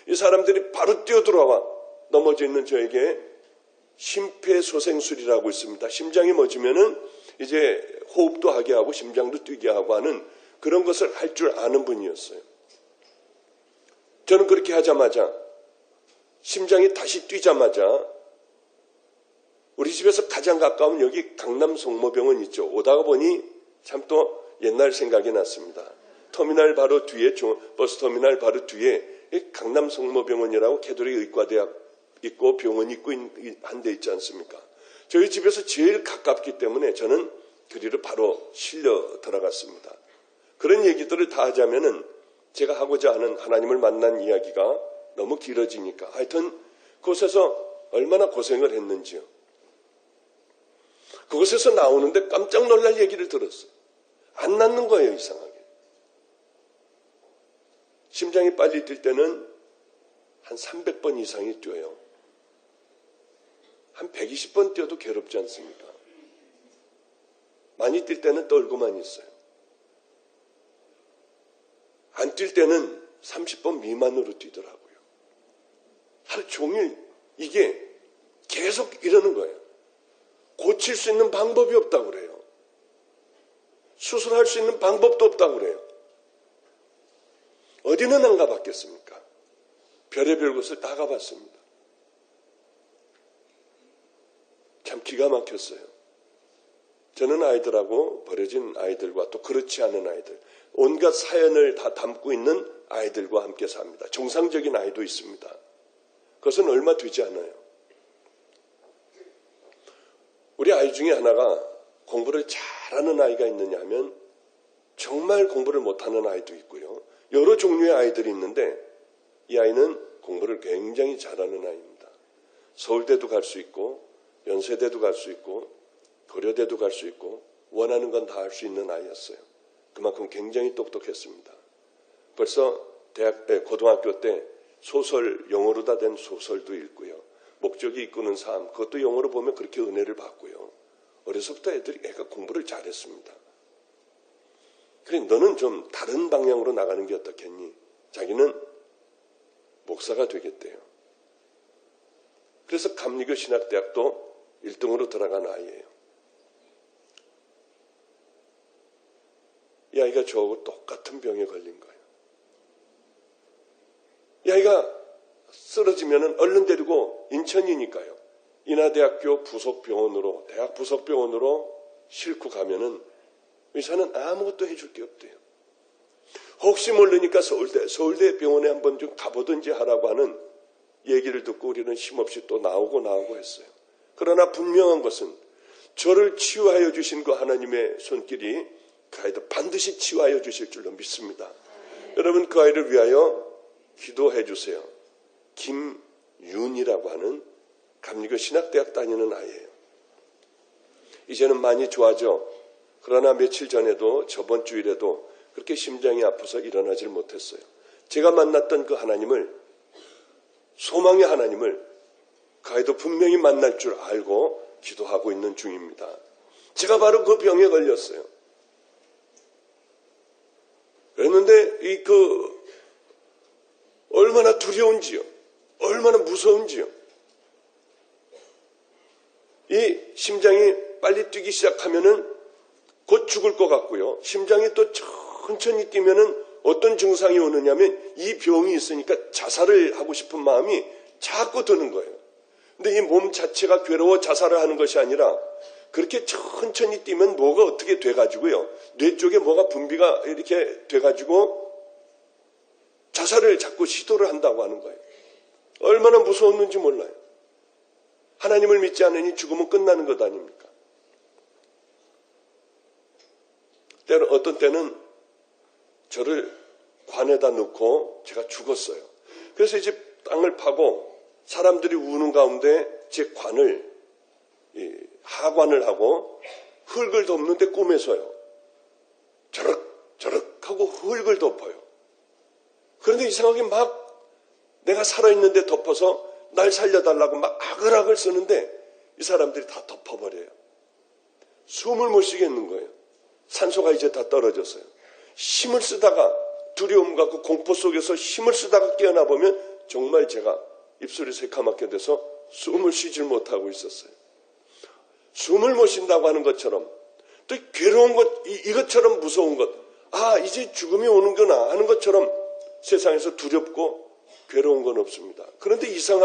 이 사람들이 바로 뛰어들어와 넘어져 있는 저에게 심폐소생술이라고 있습니다. 심장이 멎으면은 이제 호흡도 하게 하고 심장도 뛰게 하고 하는 그런 것을 할 줄 아는 분이었어요. 저는 그렇게 하자마자 심장이 다시 뛰자마자 우리 집에서 가장 가까운 여기 강남 성모병원 있죠. 오다가 보니 참 또 옛날 생각이 났습니다. 터미널 바로 뒤에 버스 터미널 바로 뒤에 강남 성모병원이라고 캐톨릭 의과대학 있고 병원 있고 한 데 있지 않습니까? 저희 집에서 제일 가깝기 때문에 저는 그리로 바로 실려 들어갔습니다. 그런 얘기들을 다 하자면은 제가 하고자 하는 하나님을 만난 이야기가 너무 길어지니까 하여튼 그곳에서 얼마나 고생을 했는지요. 그곳에서 나오는데 깜짝 놀랄 얘기를 들었어요. 안 낫는 거예요, 이상하게. 심장이 빨리 뛸 때는 한 300번 이상이 뛰어요. 한 120번 뛰어도 괴롭지 않습니까? 많이 뛸 때는 떨고만 있어요. 안 뛸 때는 30번 미만으로 뛰더라고요. 하루 종일 이게 계속 이러는 거예요. 고칠 수 있는 방법이 없다고 그래요. 수술할 수 있는 방법도 없다고 그래요. 어디는 안 가봤겠습니까? 별의별 곳을 다 가봤습니다. 참 기가 막혔어요. 저는 아이들하고 버려진 아이들과 또 그렇지 않은 아이들, 온갖 사연을 다 담고 있는 아이들과 함께 삽니다. 정상적인 아이도 있습니다. 그것은 얼마 되지 않아요. 우리 아이 중에 하나가 공부를 잘하는 아이가 있느냐 하면 정말 공부를 못하는 아이도 있고요. 여러 종류의 아이들이 있는데 이 아이는 공부를 굉장히 잘하는 아이입니다. 서울대도 갈 수 있고 연세대도 갈 수 있고 고려대도 갈 수 있고 원하는 건 다 할 수 있는 아이였어요. 그만큼 굉장히 똑똑했습니다. 벌써 고등학교 때 소설, 영어로 다 된 소설도 읽고요. 목적이 이끄는 삶, 그것도 영어로 보면 그렇게 은혜를 받고요. 어려서부터 애가 공부를 잘했습니다. 그래, 너는 좀 다른 방향으로 나가는 게 어떻겠니? 자기는 목사가 되겠대요. 그래서 감리교 신학대학도 1등으로 들어간 아이예요. 이 아이가 저하고 똑같은 병에 걸린 거예요. 이 아이가 쓰러지면 얼른 데리고 인천이니까요. 인하대학교 부속병원으로, 대학 부속병원으로 싣고 가면은 의사는 아무것도 해줄 게 없대요. 혹시 모르니까 서울대 병원에 한번 좀 가보든지 하라고 하는 얘기를 듣고 우리는 힘없이 또 나오고 했어요. 그러나 분명한 것은 저를 치유하여 주신 그 하나님의 손길이 그 아이도 반드시 치유하여 주실 줄로 믿습니다. 여러분 그 아이를 위하여 기도해 주세요. 김윤이라고 하는 감리교 신학대학 다니는 아이예요. 이제는 많이 좋아져. 그러나 며칠 전에도 저번 주일에도 그렇게 심장이 아파서 일어나질 못했어요. 제가 만났던 그 하나님을, 소망의 하나님을 그 아이도 분명히 만날 줄 알고 기도하고 있는 중입니다. 제가 바로 그 병에 걸렸어요. 그랬는데 얼마나 두려운지요. 얼마나 무서운지요. 이 심장이 빨리 뛰기 시작하면은 곧 죽을 것 같고요. 심장이 또 천천히 뛰면은 어떤 증상이 오느냐면 이 병이 있으니까 자살을 하고 싶은 마음이 자꾸 드는 거예요. 근데 이 몸 자체가 괴로워 자살을 하는 것이 아니라 그렇게 천천히 뛰면 뭐가 어떻게 돼가지고요. 뇌 쪽에 뭐가 분비가 이렇게 돼가지고 자살을 자꾸 시도를 한다고 하는 거예요. 얼마나 무서웠는지 몰라요. 하나님을 믿지 않으니 죽으면 끝나는 것 아닙니까? 어떤 때는 저를 관에다 넣고 제가 죽었어요. 그래서 이제 땅을 파고 사람들이 우는 가운데 제 관을 하관을 하고 흙을 덮는데 꿈에서요. 저럭저럭 하고 흙을 덮어요. 그런데 이상하게 막 내가 살아있는데 덮어서 날 살려달라고 막 아글아글 쓰는데 이 사람들이 다 덮어버려요. 숨을 못 쉬겠는 거예요. 산소가 이제 다 떨어졌어요. 힘을 쓰다가 두려움 갖고 공포 속에서 힘을 쓰다가 깨어나 보면 정말 제가 입술이 새카맣게 돼서 숨을 쉬질 못하고 있었어요. 숨을 못 쉰다고 하는 것처럼 또 괴로운 것, 이것처럼 무서운 것 아, 이제 죽음이 오는구나 하는 것처럼 세상에서 두렵고 괴로운 건 없습니다. 그런데 이상하게